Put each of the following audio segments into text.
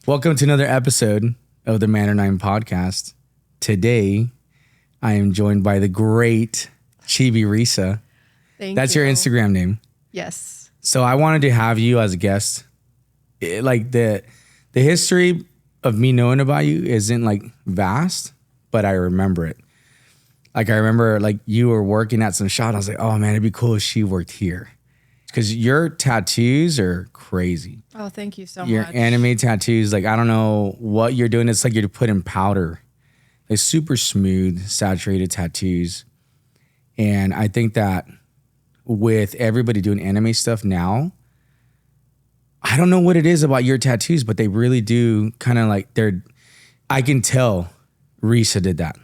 Welcome to another episode of the Man or Nine podcast. Today, I am joined by the great ChibixResa. That's your Instagram name. Yes. So I wanted to have you as a guest. Like the history of me knowing about you isn't like vast, but I remember it. Like I remember like you were working at some shop. I was like, oh man, it'd be cool if she worked here. Because your tattoos are crazy. Oh, thank you so much. Your anime tattoos, like I don't know what you're doing. It's like you're putting powder. Like super smooth, saturated tattoos. And I think that with everybody doing anime stuff now, I don't know what it is about your tattoos, but they really do kind of like I can tell Resa did that.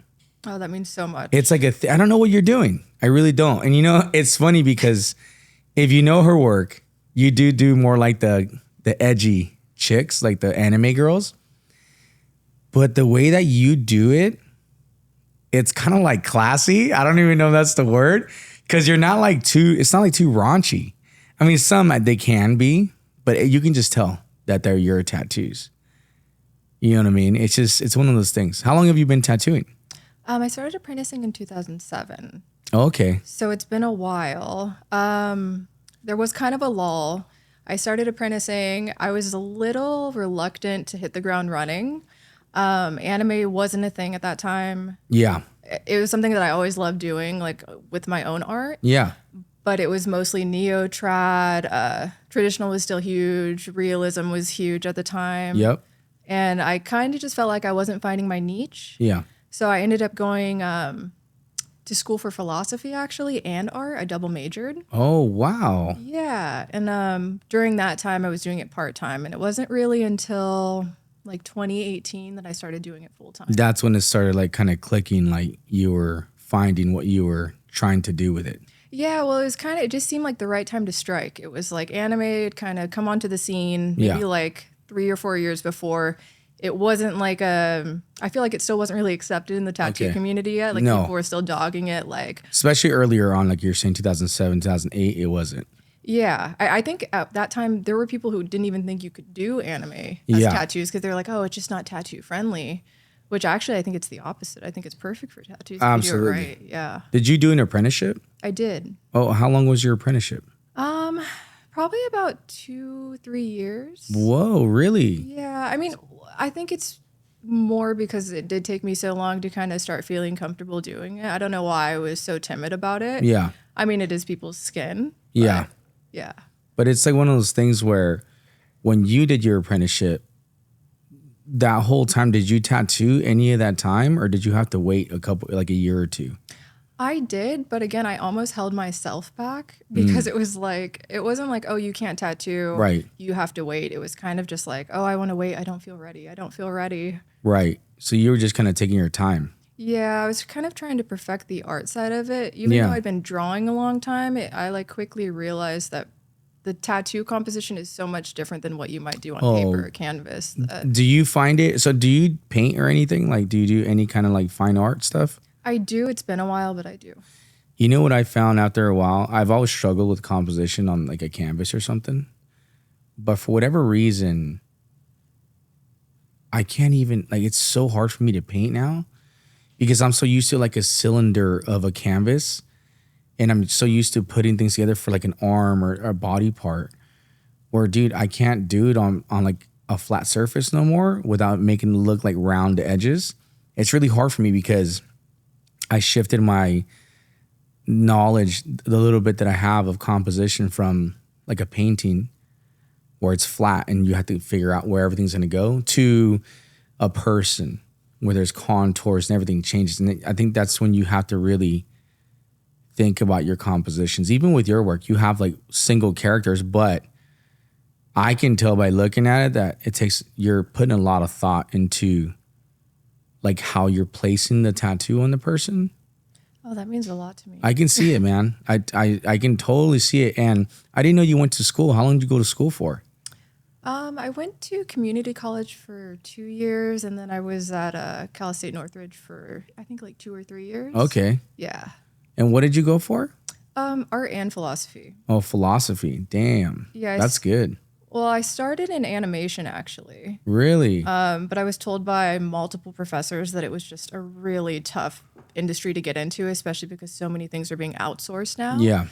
Oh, that means so much. It's like I don't know what you're doing. I really don't. And you know, it's funny because if you know her work, you do more like the edgy chicks, like the anime girls. But the way that you do it, it's kind of like classy. I don't even know if that's the word. Because you're not like it's not like too raunchy. I mean, some they can be, but you can just tell that they're your tattoos. You know what I mean? It's one of those things. How long have you been tattooing? I started apprenticing in 2007. Oh, okay. So it's been a while. There was kind of a lull. I started apprenticing. I was a little reluctant to hit the ground running. Anime wasn't a thing at that time. Yeah. It was something that I always loved doing, like with my own art. Yeah. But it was mostly neo-trad. Traditional was still huge. Realism was huge at the time. Yep. And I kind of just felt like I wasn't finding my niche. Yeah. So I ended up going to school for philosophy, actually, and art. I double majored. Oh, wow. Yeah. And during that time, I was doing it part-time. And it wasn't really until like 2018 that I started doing it full-time. That's when it started like kind of clicking, like you were finding what you were trying to do with it. Yeah, well, it just seemed like the right time to strike. It was like anime had kind of come onto the scene maybe like 3 or 4 years before. It wasn't like I feel like it still wasn't really accepted in the tattoo community yet. Like people were still dogging it. Like especially earlier on, like you're saying 2007, 2008, it wasn't. Yeah, I think at that time there were people who didn't even think you could do anime as tattoos because they're like, oh, it's just not tattoo friendly. Which actually I think it's the opposite. I think it's perfect for tattoos. Absolutely. If you do it right. Yeah. Did you do an apprenticeship? I did. Oh, how long was your apprenticeship? Probably about 2-3 years. Whoa, really? Yeah, I mean, I think it's more because it did take me so long to kind of start feeling comfortable doing it. I don't know why I was so timid about it. Yeah. I mean, it is people's skin. Yeah. Yeah. But it's like one of those things where when you did your apprenticeship, that whole time, did you tattoo any of that time or did you have to wait like a year or two? I did, but again, I almost held myself back because it wasn't like, oh, you can't tattoo. Right. You have to wait. It was kind of just like, oh, I want to wait. I don't feel ready. I don't feel ready. Right. So you were just kind of taking your time. Yeah, I was kind of trying to perfect the art side of it. Even though I'd been drawing a long time, I like quickly realized that the tattoo composition is so much different than what you might do on paper or canvas. Do you find it? So do you paint or anything? Like, do you do any kind of like fine art stuff? I do. It's been a while, but I do. You know what I found after a while? I've always struggled with composition on like a canvas or something. But for whatever reason, I can't even, like, it's so hard for me to paint now because I'm so used to like a cylinder of a canvas. And I'm so used to putting things together for like an arm or a body part where, dude, I can't do it on like a flat surface no more without making it look like round edges. It's really hard for me because I shifted my knowledge, the little bit that I have of composition from like a painting where it's flat and you have to figure out where everything's going to go to a person where there's contours and everything changes. And I think that's when you have to really think about your compositions. Even with your work, you have like single characters, but I can tell by looking at it that you're putting a lot of thought into like how you're placing the tattoo on the person. Oh, that means a lot to me. I can see it, man. I can totally see it. And I didn't know you went to school. How long did you go to school for? I went to community college for 2 years, and then I was at Cal State Northridge for, I think, like 2 or 3 years. Okay. Yeah. And what did you go for? Art and philosophy. Oh, philosophy. Damn. Yeah. That's good. Well, I started in animation actually. Really? But I was told by multiple professors that it was just a really tough industry to get into, especially because so many things are being outsourced now. Yeah.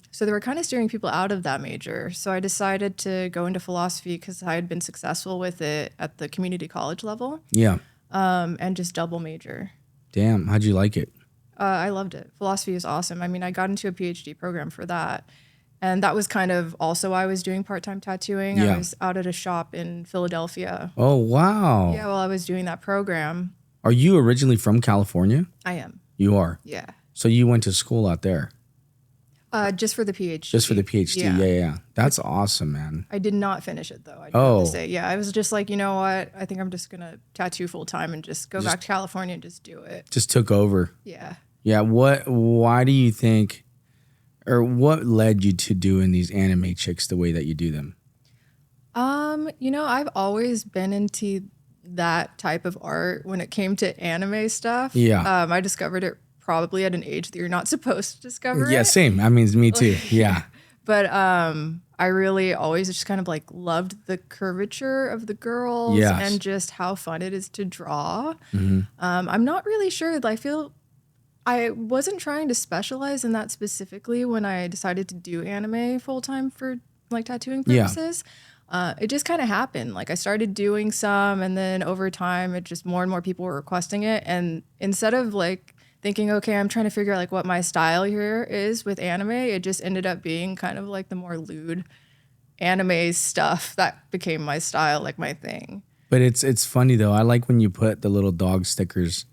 So they were kind of steering people out of that major. So I decided to go into philosophy because I had been successful with it at the community college level. Yeah. And just double major. Damn. How'd you like it? I loved it. Philosophy is awesome. I mean, I got into a PhD program for that. And that was kind of also why I was doing part-time tattooing. Yeah. I was out at a shop in Philadelphia. Oh, wow. Yeah, while I was doing that program. Are you originally from California? I am. You are? Yeah. So you went to school out there? Just for the PhD. Just for the PhD. Yeah. That's awesome, man. I did not finish it though. I have to say. Yeah, I was just like, you know what? I think I'm just going to tattoo full time and just go back to California and just do it. Just took over. Yeah. Yeah. Why do you think, or what led you to doing these anime chicks the way that you do them? I've always been into that type of art when it came to anime stuff. Yeah. I discovered it probably at an age that you're not supposed to discover it. Yeah, same. I mean, me too. Yeah. But I really always just kind of like loved the curvature of the girls and just how fun it is to draw. Mm-hmm. I'm not really sure. I feel I wasn't trying to specialize in that specifically when I decided to do anime full time for like tattooing purposes. It just kind of happened. Like I started doing some, and then over time, it just more and more people were requesting it. And instead of like thinking, okay, I'm trying to figure out like what my style here is with anime, it just ended up being kind of like the more lewd anime stuff that became my style, like my thing. But it's funny though. I like when you put the little dog stickers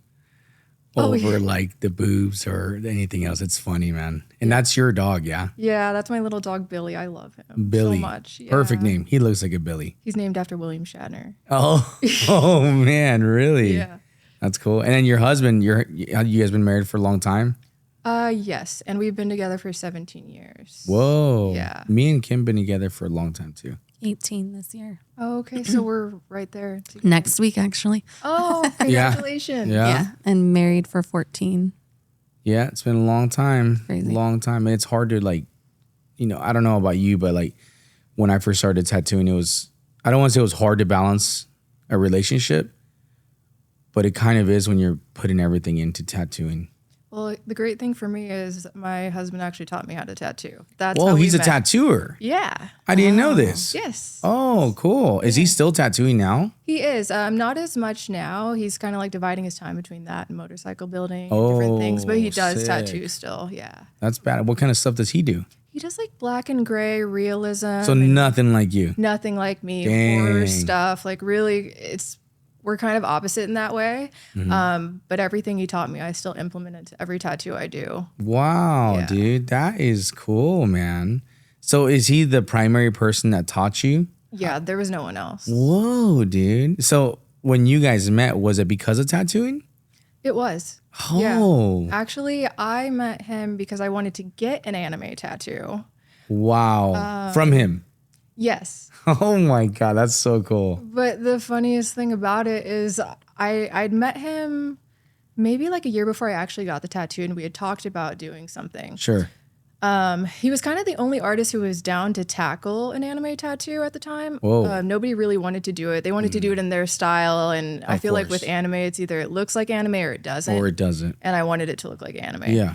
over like the boobs or anything else. It's funny, man. And that's your dog, yeah? Yeah, that's my little dog, Billy. I love him Billy. so much. Yeah. Perfect name. He looks like a Billy. He's named after William Shatner. Oh man, really? Yeah. That's cool. And then your husband, you guys been married for a long time? Yes. And we've been together for 17 years. Whoa. Yeah. Me and Kim been together for a long time too. 18 this year. Oh, okay. So we're right there together. Next week, actually. Oh, congratulations. Yeah. And married for 14. Yeah, it's been a long time. Crazy. Long time. And it's hard to like, I don't know about you, but like when I first started tattooing, I don't want to say it was hard to balance a relationship, but it kind of is when you're putting everything into tattooing. Well, the great thing for me is my husband actually taught me how to tattoo. That's Whoa, how he's a met. tattooer. Yeah. I didn't know this. Yes. Oh, cool. Is he still tattooing now? He is. Not as much now. He's kind of like dividing his time between that and motorcycle building and different things, but he does sick. tattoo still. Yeah. That's bad. What kind of stuff does he do? He does like black and gray realism. So nothing like you. Nothing like me. Dang. Horror stuff. Like really, we're kind of opposite in that way. But everything he taught me, I still implement into every tattoo I do. Wow, dude. That is cool, man. So is he the primary person that taught you? Yeah, there was no one else. Whoa, dude. So when you guys met, was it because of tattooing? It was. Oh. Yeah. Actually, I met him because I wanted to get an anime tattoo. Wow. From him? Yes. Oh my God, that's so cool. But the funniest thing about it is I'd met him maybe like a year before I actually got the tattoo, and we had talked about doing something. Sure. He was kind of the only artist who was down to tackle an anime tattoo at the time. Whoa. Nobody really wanted to do it. They wanted to do it in their style, and I feel like with anime, it's either it looks like anime or it doesn't. Or it doesn't. And I wanted it to look like anime. Yeah.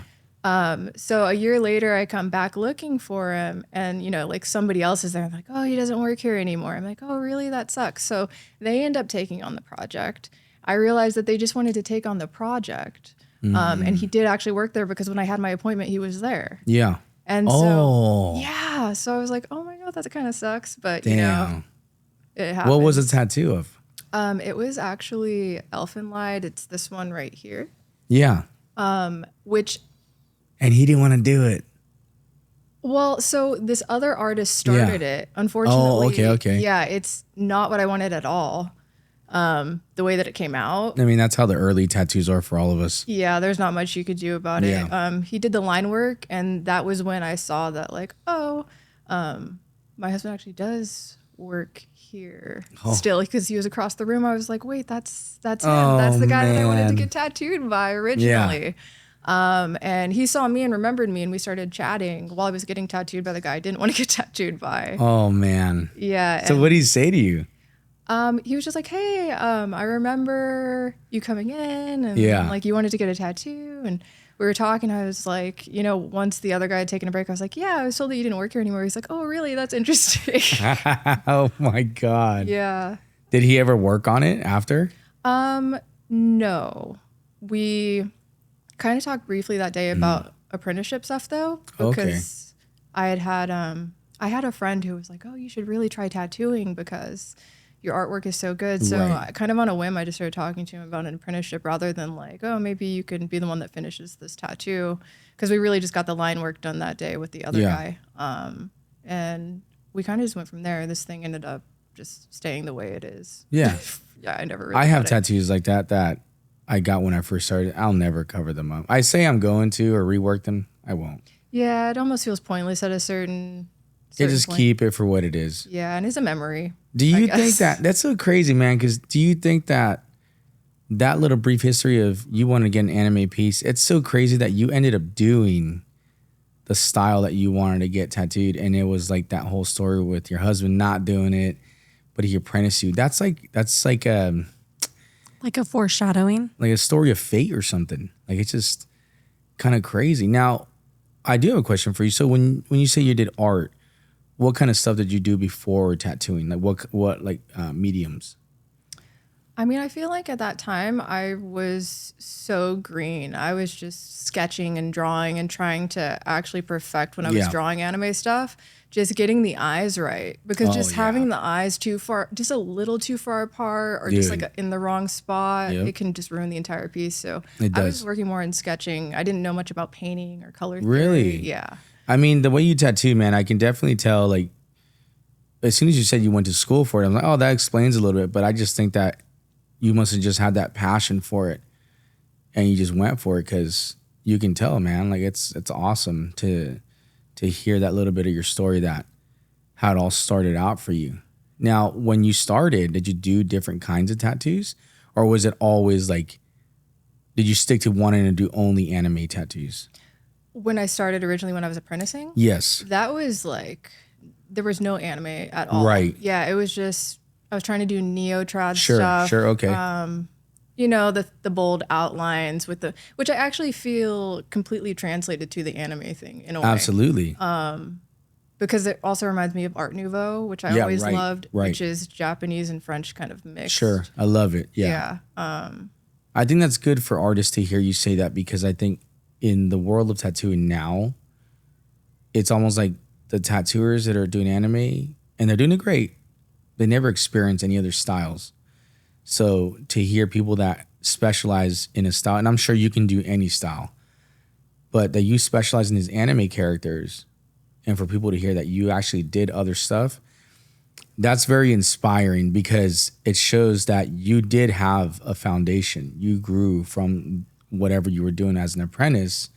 So a year later, I come back looking for him, and like somebody else is there. I'm like, oh, he doesn't work here anymore. I'm like, oh, really? That sucks. So they end up taking on the project. I realized that they just wanted to take on the project, and he did actually work there because when I had my appointment, he was there. Yeah. And so I was like, oh my God, that kind of sucks, but it happens. What was the tattoo of? It was actually Elfenlied. It's this one right here. Yeah. Which. And he didn't want to do it. Well, so this other artist started it. Unfortunately. Oh, okay. Yeah, it's not what I wanted at all. The way that it came out. I mean, that's how the early tattoos are for all of us. Yeah, there's not much you could do about it. He did the line work, and that was when I saw that, like, my husband actually does work here still, because he was across the room. I was like, wait, that's him. That's the guy that I wanted to get tattooed by originally. And he saw me and remembered me, and we started chatting while I was getting tattooed by the guy I didn't want to get tattooed by. Oh man. Yeah. So what did he say to you? He was just like, hey, I remember you coming in and like you wanted to get a tattoo. And we were talking. I was like, once the other guy had taken a break, I was like, yeah, I was told that you didn't work here anymore. He's like, oh, really? That's interesting. Oh my God. Yeah. Did he ever work on it after? No. We kind of talked briefly that day about apprenticeship stuff though, because I had a friend who was like, oh, you should really try tattooing because your artwork is so good. So I, kind of on a whim, I just started talking to him about an apprenticeship rather than like, oh, maybe you can be the one that finishes this tattoo. Because we really just got the line work done that day with the other guy. And we kind of just went from there. This thing ended up just staying the way it is. Yeah. Yeah, I never really I have tattoos like that I got when I first started. I'll never cover them up. I say I'm going to or rework them. I won't. Yeah, it almost feels pointless at a certain You just point. keep it for what it is. Yeah, and it's a memory. Do you think that's so crazy, man? Because do you think that little brief history of you wanted to get an anime piece, it's so crazy that you ended up doing the style that you wanted to get tattooed, and it was like that whole story with your husband not doing it, but he apprenticed you. That's like Like a foreshadowing. like a story of fate or something. Like it's just kind of crazy. Now, I do have a question for you. So when you say you did art, what kind of stuff did you do before tattooing? Like what mediums? I mean, I feel like at that time I was so green. I was just sketching and drawing and trying to actually perfect when I was drawing anime stuff, just getting the eyes right. Because having the eyes too far, just a little too far apart or just like in the wrong spot, it can just ruin the entire piece. So I was working more in sketching. I didn't know much about painting or color theory. Really? Yeah. I mean, the way you tattoo, man, I can definitely tell, like, as soon as you said you went to school for it, I'm like, oh, that explains a little bit. But I just think that you must have just had that passion for it and you just went for it because you can tell, man. Like, it's awesome to hear that little bit of your story, that how it all started out for you. Now, when you started, did you do different kinds of tattoos? Or was it always like, did you stick to wanting to do only anime tattoos? When I started originally when I was apprenticing? Yes. That was like, there was no anime at all. Right. Yeah, it was just, I was trying to do neo-trad stuff. Sure, okay. The bold outlines which I actually feel completely translated to the anime thing in a way. Absolutely. Because it also reminds me of Art Nouveau, which I always loved, which is Japanese and French kind of mixed. Sure, I love it. Yeah. I think that's good for artists to hear you say that, because I think in the world of tattooing now, it's almost like the tattooers that are doing anime, and they're doing it great, they never experience any other styles. So to hear people that specialize in a style, and I'm sure you can do any style, but that you specialize in these anime characters, and for people to hear that you actually did other stuff, that's very inspiring, because it shows that you did have a foundation. You grew from whatever you were doing as an apprentice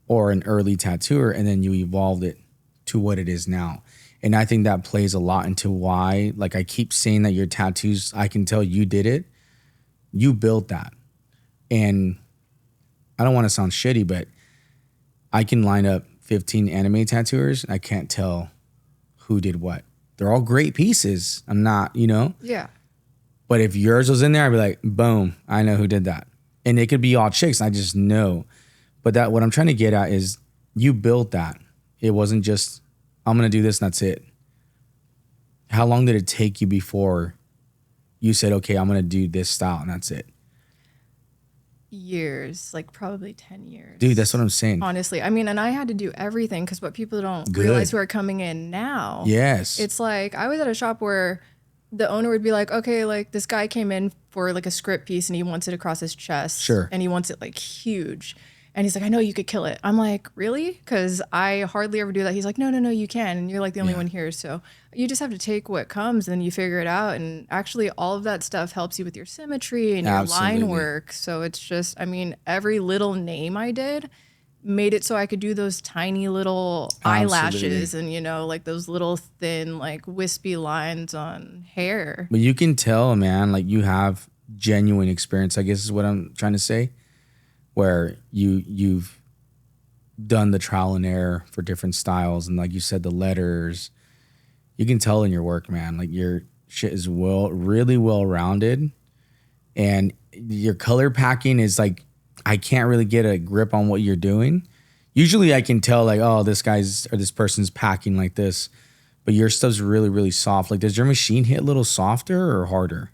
or an early tattooer, and then you evolved it to what it is now. And I think that plays a lot into why, like, I keep saying that your tattoos, I can tell you did it. You built that. And I don't want to sound shitty, but I can line up 15 anime tattooers, and I can't tell who did what. They're all great pieces. I'm not, Yeah. But if yours was in there, I'd be like, boom, I know who did that. And it could be all chicks. I just know. But that, what I'm trying to get at is you built that. It wasn't just, I'm going to do this and that's it. How long did it take you before you said, okay, I'm going to do this style and that's it? Years, like probably 10 years. Dude, that's what I'm saying. Honestly. I mean, and I had to do everything, because what people don't realize who are coming in now. Yes. It's like, I was at a shop where the owner would be like, okay, like this guy came in for like a script piece and he wants it across his chest. Sure. And he wants it like huge. And he's like, I know you could kill it. I'm like, really? Because I hardly ever do that. He's like, no, you can. And you're like the only one here. So you just have to take what comes and then you figure it out. And actually all of that stuff helps you with your symmetry and your line work. So it's just, I mean, every little name I did made it so I could do those tiny little eyelashes and, like those little thin, like wispy lines on hair. But you can tell, man, like you have genuine experience, I guess is what I'm trying to say. where you've done the trial and error for different styles, and like you said, the letters. You can tell in your work, man. Like your shit is really well rounded, and your color packing is like I can't really get a grip on what you're doing. Usually, I can tell like, oh, this person's packing like this, but your stuff's really really soft. Like, does your machine hit a little softer or harder?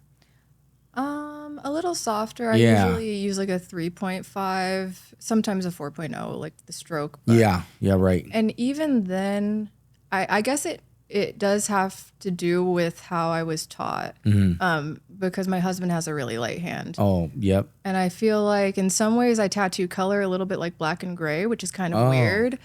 A little softer. I Yeah. usually use like a 3.5, sometimes a 4.0, like the stroke. But, Yeah, right. And even then, I guess it does have to do with how I was taught, because my husband has a really light hand. Oh, yep. And I feel like in some ways I tattoo color a little bit like black and gray, which is kind of weird.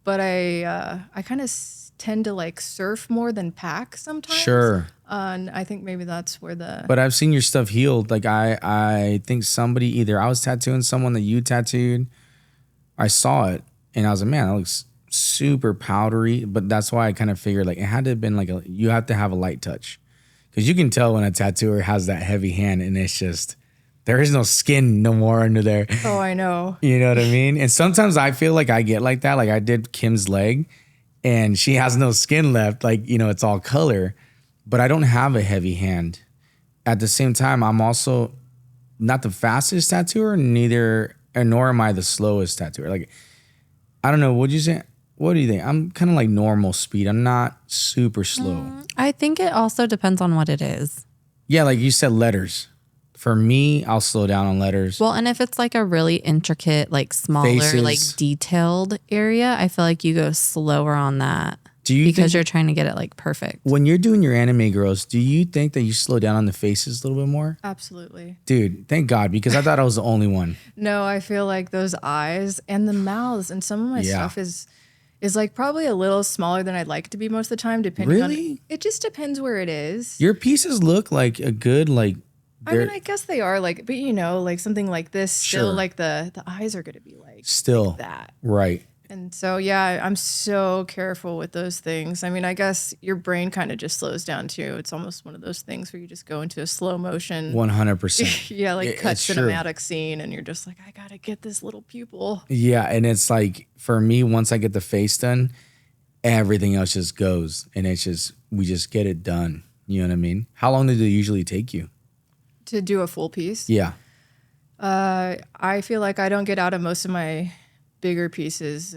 But I kind of tend to like surf more than pack sometimes. Sure. And I think maybe that's where But I've seen your stuff healed. Like I think somebody, either I was tattooing someone that you tattooed, I saw it and I was like, man, that looks super powdery. But that's why I kind of figured like it had to have been like you have to have a light touch, because you can tell when a tattooer has that heavy hand and it's just, there is no skin no more under there. Oh, I know. You know what I mean? And sometimes I feel like I get like that. Like I did Kim's leg and she has no skin left. Like, you know, it's all color, but I don't have a heavy hand. At the same time, I'm also not the fastest tattooer, nor am I the slowest tattooer. Like, I don't know. What'd you say? What do you think? I'm kind of like normal speed. I'm not super slow. I think it also depends on what it is. Yeah, like you said, letters. For me, I'll slow down on letters. Well, and if it's like a really intricate, like smaller, Faces. like detailed area, I feel like you go slower on that. Do you because think, you're trying to get it like perfect. when you're doing your anime girls, do you think that you slow down on the faces a little bit more? Absolutely. Dude, thank God, because I thought I was the only one. No, I feel like those eyes and the mouths and some of my stuff is like probably a little smaller than I'd like it to be most of the time, depending on it. Just depends where it is. Your pieces look like a good, like, I mean, I guess they are like, but you know, like something like this, still like the eyes are going to be like still like that. Right. And so, yeah, I'm so careful with those things. I mean, I guess your brain kind of just slows down too. It's almost one of those things where you just go into a slow motion. 100%. Yeah, like cut it's cinematic scene and you're just like, I got to get this little pupil. Yeah, and it's like, for me, once I get the face done, everything else just goes. And it's just, we just get it done. You know what I mean? How long did it usually take you? To do a full piece? Yeah. I feel like I don't get out of most of my bigger pieces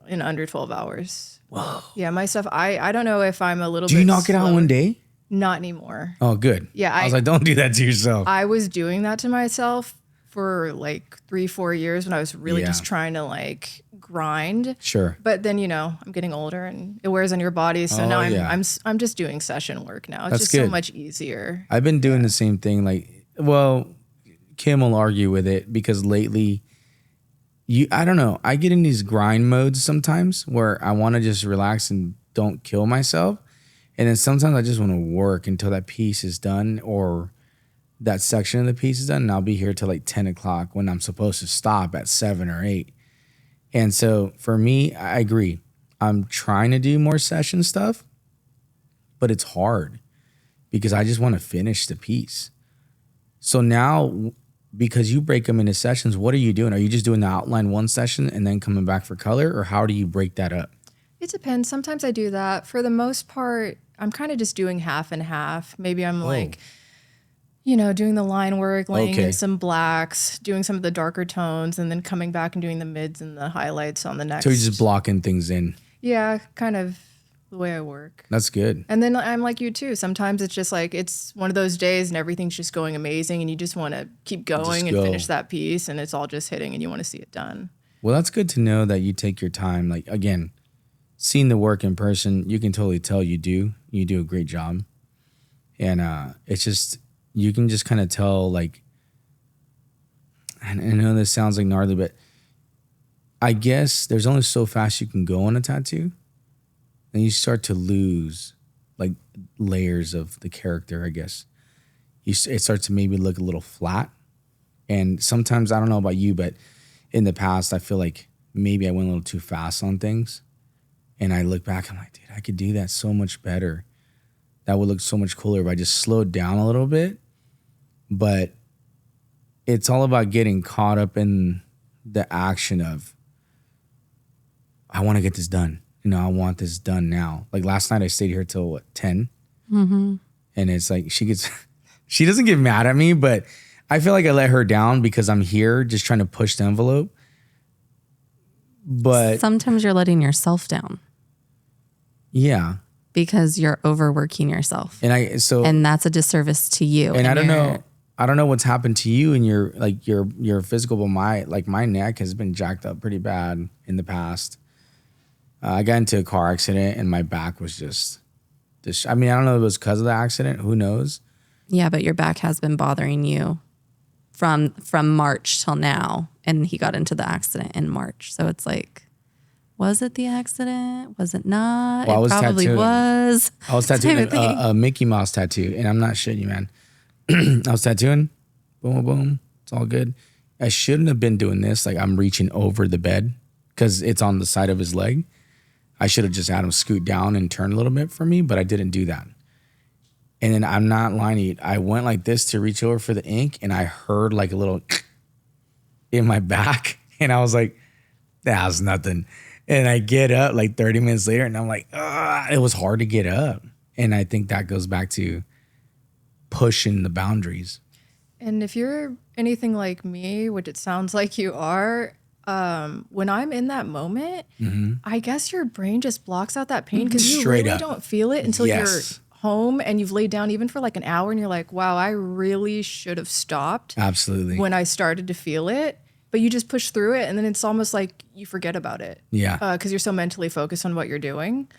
in under 12 hours. Whoa. Yeah, my stuff, I don't know if I'm a little bit Do you knock it out slower. one day? Not anymore. Oh, good. Yeah, I was like, don't do that to yourself. I was doing that to myself for like 3-4 years when I was really just trying to like grind. Sure. But then, you know, I'm getting older and it wears on your body. So now I'm just doing session work now. It's just so much easier. I've been doing the same thing. Like, well, Kim will argue with it because lately, I don't know. I get in these grind modes sometimes where I want to just relax and don't kill myself. And then sometimes I just want to work until that piece is done or that section of the piece is done. And I'll be here till like 10 o'clock when I'm supposed to stop at 7 or 8. And so for me, I agree. I'm trying to do more session stuff, but it's hard because I just want to finish the piece. So now, because you break them into sessions, what are you doing? Are you just doing the outline one session and then coming back for color, or how do you break that up? It depends. Sometimes I do that. For the most part, I'm kind of just doing half and half. Maybe I'm like, you know, doing the line work, laying in some blacks, doing some of the darker tones, and then coming back and doing the mids and the highlights on the next. So you're just blocking things in. Yeah, kind of the way I work. That's good. And then I'm like you too. Sometimes it's just like, it's one of those days and everything's just going amazing and you just want to keep going and finish that piece and it's all just hitting and you want to see it done. Well, that's good to know that you take your time. Like, again, seeing the work in person, you can totally tell you do a great job. And it's just, you can just kind of tell, like, I know this sounds like gnarly, but I guess there's only so fast you can go on a tattoo. And you start to lose like layers of the character, I guess. It starts to maybe look a little flat. And sometimes, I don't know about you, but in the past, I feel like maybe I went a little too fast on things. And I look back, I'm like, dude, I could do that so much better. That would look so much cooler if I just slowed down a little bit. But it's all about getting caught up in the action of, I want to get this done. You know, I want this done now. Like last night I stayed here till what, 10? Mm-hmm. And it's like she doesn't get mad at me, but I feel like I let her down because I'm here just trying to push the envelope. But sometimes you're letting yourself down. Yeah. Because you're overworking yourself. And that's a disservice to you. And I don't know what's happened to you and your physical, but my neck has been jacked up pretty bad in the past. I got into a car accident and my back was just I mean, I don't know if it was because of the accident. Who knows? Yeah, but your back has been bothering you from March till now. And he got into the accident in March. So it's like, was it the accident? Was it not? Well, it probably tattooing. was. I was tattooing a Mickey Mouse tattoo. And I'm not shitting you, man. I was tattooing. Boom, boom. It's all good. I shouldn't have been doing this. Like I'm reaching over the bed because it's on the side of his leg. I should have just had him scoot down and turn a little bit for me, but I didn't do that. And then I'm not lying to you. I went like this to reach over for the ink and I heard like a little in my back. And I was like, that was nothing. And I get up like 30 minutes later and I'm like, it was hard to get up. And I think that goes back to pushing the boundaries. And if you're anything like me, which it sounds like you are, when I'm in that moment, I guess your brain just blocks out that pain because you really don't feel it until you're home and you've laid down even for like an hour and you're like, wow, I really should have stopped. Absolutely. When I started to feel it, but you just push through it and then it's almost like you forget about it. Yeah. Because you're so mentally focused on what you're doing.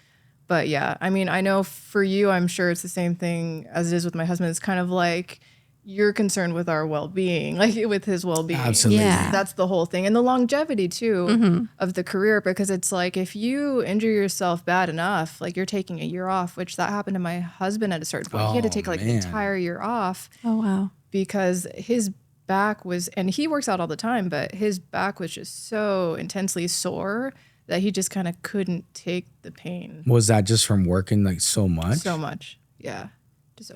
But yeah, I mean, I know for you, I'm sure it's the same thing as it is with my husband. It's kind of like you're concerned with our well-being, like with his well-being. Absolutely. Yeah. That's the whole thing. And the longevity too of the career, because it's like if you injure yourself bad enough, like you're taking a year off, which that happened to my husband at a certain point. He had to take like the entire year off. Oh, wow. Because his back was, and he works out all the time, but his back was just so intensely sore that he just kind of couldn't take the pain. Was that just from working like so much? So much. Yeah.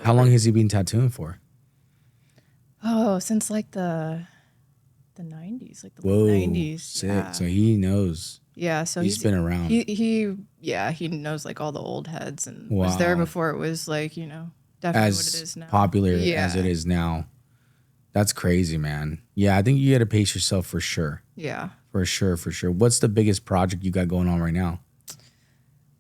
How long has he been tattooing for? Oh, since like the 90s, like the Whoa, late 90s. Sick. Yeah. So he knows. Yeah, so he's been around. He knows like all the old heads and was there before it was like, you know, definitely as what it is now. Popular as it is now. That's crazy, man. Yeah, I think you got to pace yourself for sure. Yeah. For sure. What's the biggest project you got going on right now?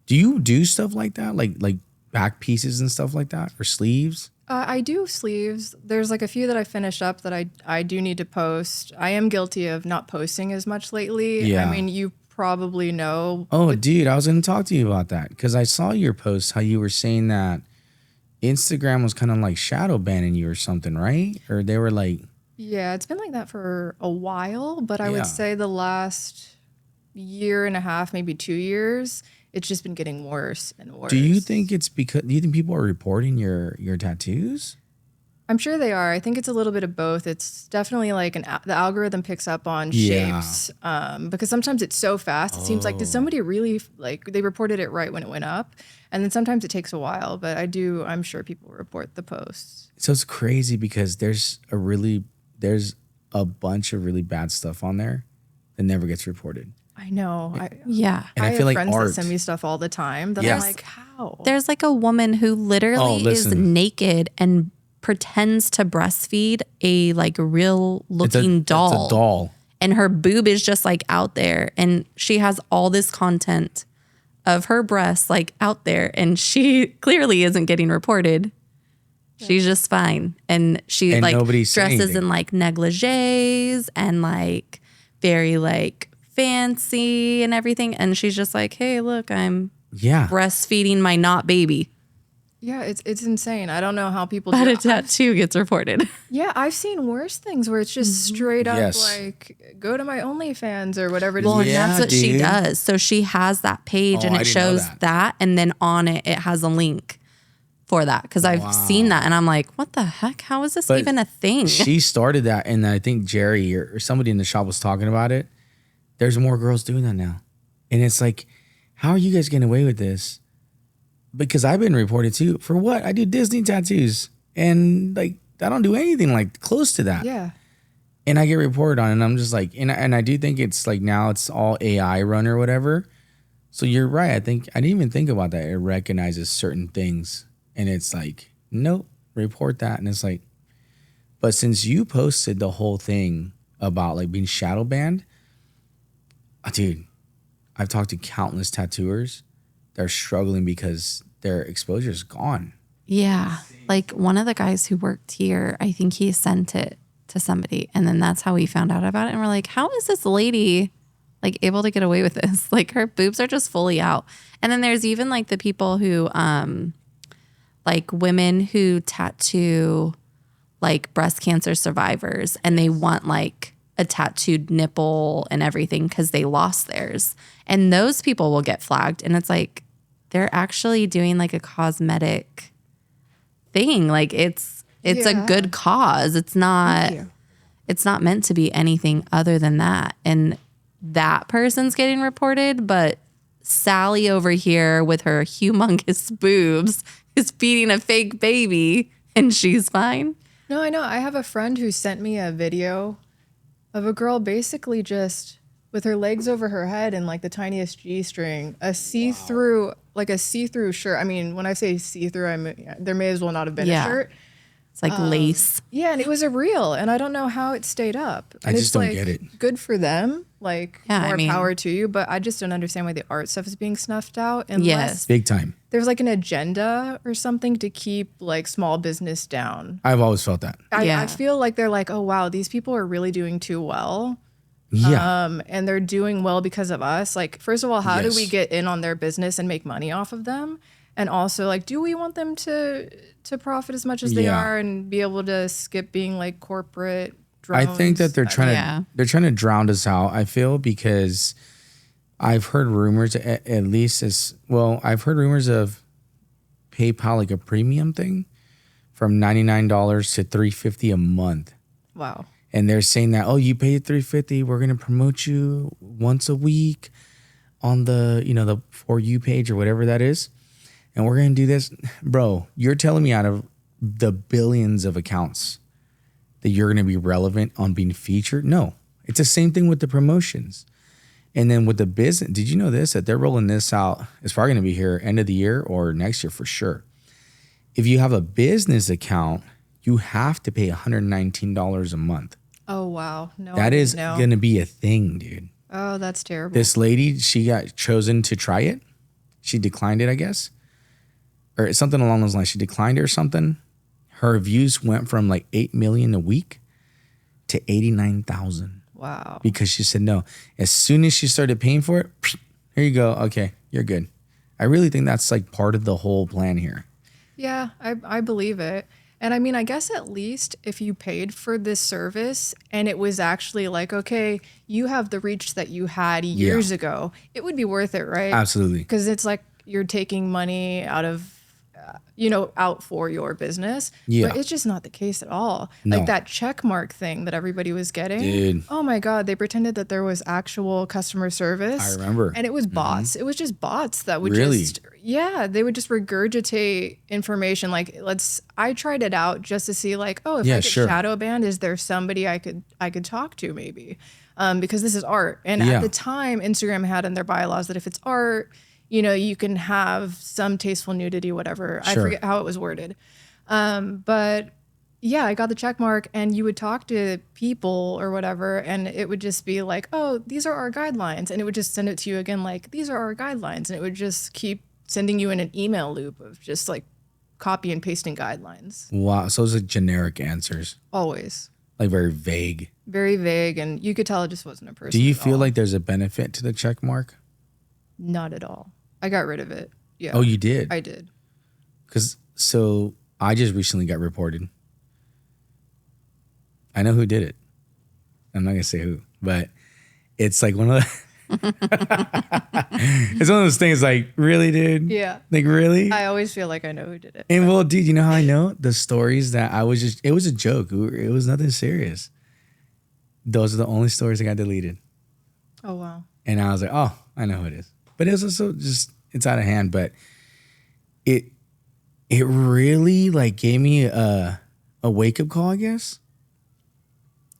Do you do stuff like that? Like back pieces and stuff like that? Or sleeves? I do sleeves. There's like a few that I finished up that I do need to post. I am guilty of not posting as much lately. Yeah. I mean, you probably know. Oh, dude, I was going to talk to you about that because I saw your post, how you were saying that Instagram was kind of like shadow banning you or something, right? Or they were like... Yeah, it's been like that for a while, but I would say the last year and a half, maybe 2 years, it's just been getting worse and worse. Do you think people are reporting your tattoos? I'm sure they are. I think it's a little bit of both. It's definitely like the algorithm picks up on shapes because sometimes it's so fast. It seems like, did somebody really, like, they reported it right when it went up? And then sometimes it takes a while, but I'm sure people report the posts. So it's crazy because there's a bunch of really bad stuff on there that never gets reported. I know. Yeah. And I feel have like friends art. that send me stuff all the time that I'm like, how? There's like a woman who literally is naked and pretends to breastfeed a like real looking doll. It's a doll. And her boob is just like out there. And she has all this content of her breasts like out there. And she clearly isn't getting reported. She's just fine. And she like dresses in like negligees and like very like fancy and everything. And she's just like, hey, look, I'm breastfeeding my not baby. Yeah, it's insane. I don't know how people do it. But a tattoo gets reported. Yeah, I've seen worse things where it's just straight up like, go to my OnlyFans or whatever it is. Well, and that's what she does. So she has that page and it shows that. And then on it, it has a link for that. Because I've seen that and I'm like, what the heck? How is this even a thing? She started that and I think Jerry or somebody in the shop was talking about it. There's more girls doing that now. And it's like, how are you guys getting away with this? Because I've been reported too. For what? I do Disney tattoos. And like, I don't do anything like close to that. Yeah. And I get reported on, and I'm just like, and I do think it's like now it's all AI run or whatever. So you're right. I didn't even think about that. It recognizes certain things, and it's like, nope, report that. And it's like, but since you posted the whole thing about like being shadow banned, dude, I've talked to countless tattooers. They're struggling because their exposure is gone. Yeah. Like one of the guys who worked here, I think he sent it to somebody, and then that's how we found out about it. And we're like, how is this lady like able to get away with this? Like her boobs are just fully out. And then there's even like the people who like women who tattoo like breast cancer survivors, and they want like a tattooed nipple and everything because they lost theirs. And those people will get flagged. And it's like they're actually doing like a cosmetic thing. Like it's a good cause. It's not meant to be anything other than that. And that person's getting reported, but Sally over here with her humongous boobs is feeding a fake baby and she's fine. No, I know. I have a friend who sent me a video of a girl basically just with her legs over her head and like the tiniest G-string, a see-through shirt. I mean, when I say see-through, I mean, there may as well not have been a shirt. It's like lace. Yeah, and it was a reel, and I don't know how it stayed up. And I just it's don't like, get it. Good for them. Like, Yeah, more I mean- power to you. But I just don't understand why the art stuff is being snuffed out. Unless Yes. Big time. there's like an agenda or something to keep like small business down. I've always felt that. I feel like they're like, oh, wow, these people are really doing too well. Yeah. And they're doing well because of us. Like, first of all, how do Yes. we get in on their business and make money off of them? And also, like, do we want them to profit as much as they are and be able to skip being like corporate drones? I think that they're trying to drown us out. I feel because I've heard rumors at least I've heard rumors of PayPal like a premium thing from $99 to $350 a month. Wow. And they're saying that, oh, you paid $350, we're gonna promote you once a week on the the For You page or whatever that is. And we're going to do this. Bro, you're telling me out of the billions of accounts that you're going to be relevant on being featured? No. It's the same thing with the promotions. And then with the business, did you know this? That they're rolling this out. It's probably going to be here end of the year or next year for sure. If you have a business account, you have to pay $119 a month. Oh, wow. No, That is going to be a thing, dude. Oh, that's terrible. This lady, she got chosen to try it. She declined it, I guess. Or something along those lines. She declined it or something. Her views went from like 8 million a week to 89,000. Wow. Because she said no. As soon as she started paying for it, here you go. Okay, you're good. I really think that's like part of the whole plan here. Yeah, I believe it. And I mean, I guess at least if you paid for this service and it was actually like, okay, you have the reach that you had years ago, it would be worth it, right? Absolutely. Because it's like you're taking money out of, out for your business. Yeah. But it's just not the case at all. No. Like that check mark thing that everybody was getting. Dude. Oh my God. They pretended that there was actual customer service. I remember. And it was bots. It was just bots that would Really? they would just regurgitate information. Like I tried it out just to see like, oh, if I get shadow banned, is there somebody I could talk to maybe? Because this is art. And at the time, Instagram had in their bylaws that if it's art, you can have some tasteful nudity, whatever. I forget how it was worded. But yeah, I got the check mark and you would talk to people or whatever. And it would just be like, oh, these are our guidelines. And it would just send it to you again, like, these are our guidelines. And it would just keep sending you in an email loop of just like copy and pasting guidelines. Wow. So those are generic answers. Always. Like very vague. Very vague. And you could tell it just wasn't a person. Do you at feel all. like there's a benefit to the check mark? Not at all. I got rid of it. Yeah. Oh, you did? I did. So I just recently got reported. I know who did it. I'm not going to say who, but it's like one of the, it's one of those things like, really, dude? Yeah. Like, really? I always feel like I know who did it. And well, dude, you know how I know? The stories that it was a joke. It was nothing serious. Those are the only stories that got deleted. Oh, wow. And I was like, oh, I know who it is. But it was also just, it's out of hand. But it really like gave me a wake up call, I guess.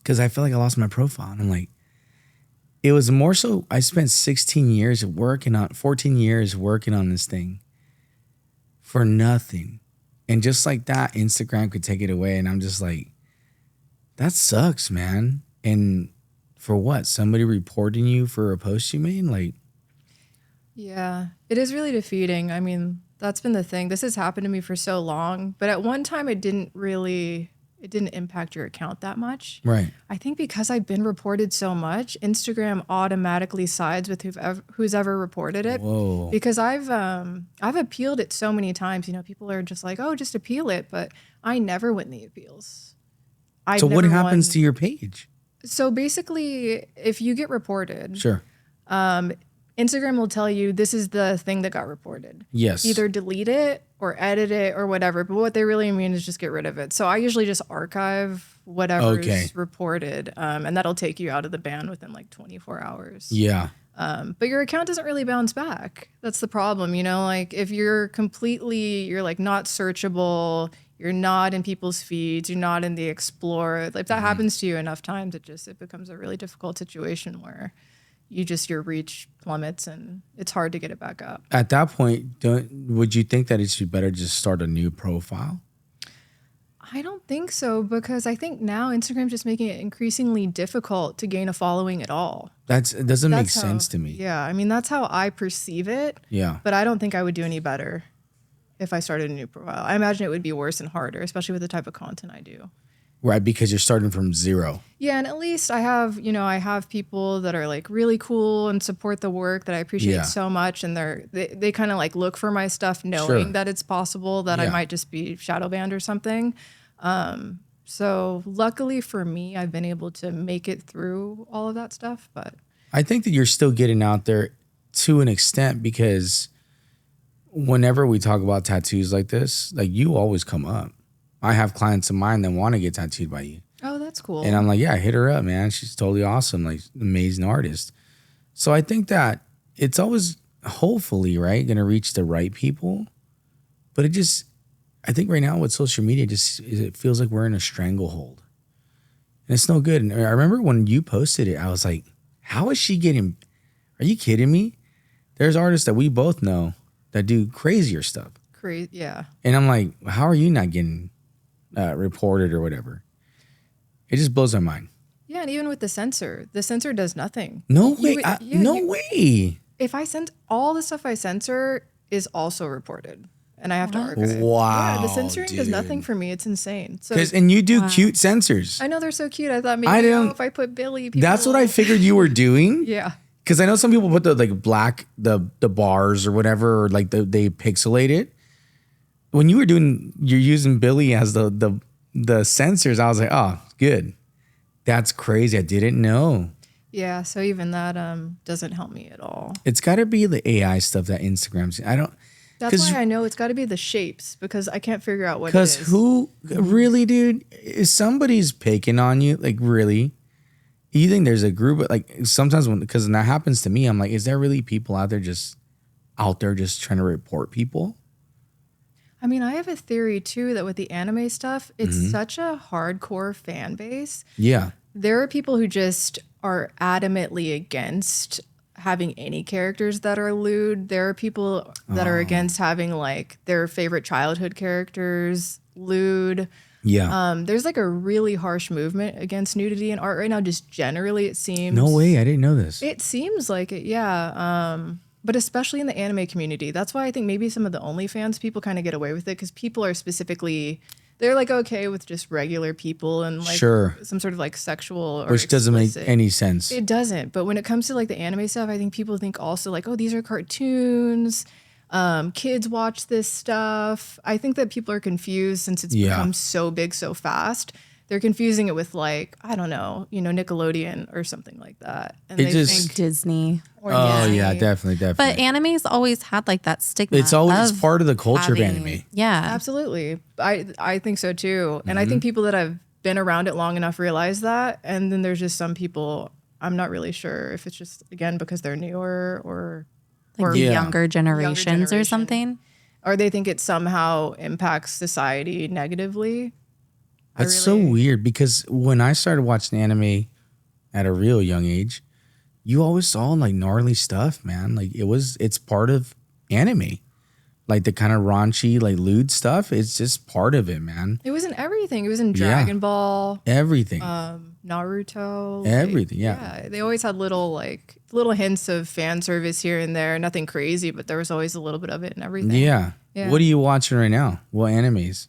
because I feel like I lost my profile. And I'm like, it was more so I spent 14 years working on this thing for nothing. And just like that, Instagram could take it away. And I'm just like, that sucks, man. And for what? Somebody reporting you for a post you made? Like, yeah, it is really defeating. I mean, that's been the thing. This has happened to me for so long, but at one time it didn't impact your account that much. right. I think because I've been reported so much, Instagram automatically sides with who's ever reported it. Whoa. Because I've appealed it so many times. You know, people are just like, "Oh, just appeal it," but I never win the appeals. So what happens to your page? So basically, if you get reported, Sure. Instagram will tell you this is the thing that got reported. Yes. Either delete it or edit it or whatever. But what they really mean is just get rid of it. So I usually just archive whatever's reported, and that'll take you out of the ban within like 24 hours. Yeah. But your account doesn't really bounce back. That's the problem. You know, like if you're like not searchable, you're not in people's feeds, you're not in the Explorer. Like if that happens to you enough times, it becomes a really difficult situation where your reach plummets and it's hard to get it back up. At that point, would you think that it's better just start a new profile? I don't think so, because I think now Instagram's just making it increasingly difficult to gain a following at all. It doesn't make sense to me. Yeah, I mean, that's how I perceive it. Yeah. But I don't think I would do any better if I started a new profile. I imagine it would be worse and harder, especially with the type of content I do. Right, because you're starting from zero. Yeah, and at least I have people that are like really cool and support the work that I appreciate so much, and they kind of like look for my stuff knowing that it's possible that I might just be shadow banned or something. So luckily for me, I've been able to make it through all of that stuff, but I think that you're still getting out there to an extent, because whenever we talk about tattoos like this, like you always come up. I have clients of mine that want to get tattooed by you. Oh, that's cool. And I'm like, yeah, hit her up, man. She's totally awesome. Like, amazing artist. So I think that it's always, hopefully, right, going to reach the right people. But I think right now with social media, it feels like we're in a stranglehold. And it's no good. And I remember when you posted it, I was like, how is she getting, are you kidding me? There's artists that we both know that do crazier stuff. Crazy, yeah. And I'm like, how are you not getting reported or whatever? It just blows my mind. Yeah, and even with the censor does nothing. No way. No way. If I send all the stuff I censor is also reported, and I have to archive. Wow. Yeah, the censoring does nothing for me. It's insane. So, and you do cute censors. I know they're so cute. I thought maybe if I put Billy, that's what I figured you were doing. Yeah. Because I know some people put the like black the bars or whatever, or like they pixelate it. When you're using Billy as the censors, I was like, oh, good. That's crazy. I didn't know. Yeah, so even that doesn't help me at all. It's got to be the AI stuff that Instagram's. That's why I know it's got to be the shapes, because I can't figure out what it is. Because who really, dude? If somebody's picking on you, like really, you think there's a group? Like sometimes because when that happens to me, I'm like, is there really people out there just trying to report people? I mean, I have a theory too that with the anime stuff, it's such a hardcore fan base. Yeah. There are people who just are adamantly against having any characters that are lewd. There are people that are against having like their favorite childhood characters lewd. Yeah. There's like a really harsh movement against nudity in art right now. Just generally, it seems. No way. I didn't know this. It seems like it. Yeah. But especially in the anime community. That's why I think maybe some of the OnlyFans people kind of get away with it, because people are they're like okay with just regular people and like some sort of like sexual or which doesn't make any sense. It doesn't. But when it comes to like the anime stuff, I think people think also like, oh, these are cartoons. Kids watch this stuff. I think that people are confused since it's become so big so fast. They're confusing it with like, I don't know, Nickelodeon or something like that. And they think Disney. Yeah, definitely. But anime's always had like that stigma. It's part of the culture of anime. Yeah. Absolutely. I think so too. And I think people that have been around it long enough realize that. And then there's just some people, I'm not really sure if it's just, again, because they're newer or the younger generations or something. Or they think it somehow impacts society negatively. That's so weird because when I started watching anime at a real young age, you always saw like gnarly stuff, man. Like it's part of anime. Like the kind of raunchy, like lewd stuff. It's just part of it, man. It was in everything. It was in Dragon Ball. Everything. Naruto. Everything, Yeah. They always had little hints of fan service here and there. Nothing crazy, but there was always a little bit of it in everything. Yeah. What are you watching right now? What animes?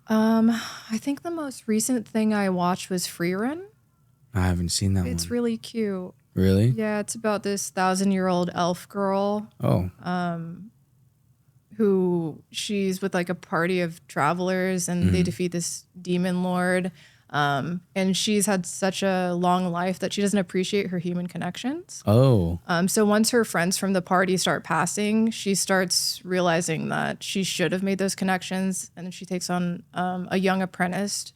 I think the most recent thing I watched was Free Run. I haven't seen that one. It's really cute. Really? Yeah, it's about this 1,000-year-old elf girl. Oh. Who she's with like a party of travelers and they defeat this demon lord. And she's had such a long life that she doesn't appreciate her human connections. Oh. So once her friends from the party start passing, she starts realizing that she should have made those connections. And then she takes on a young apprentice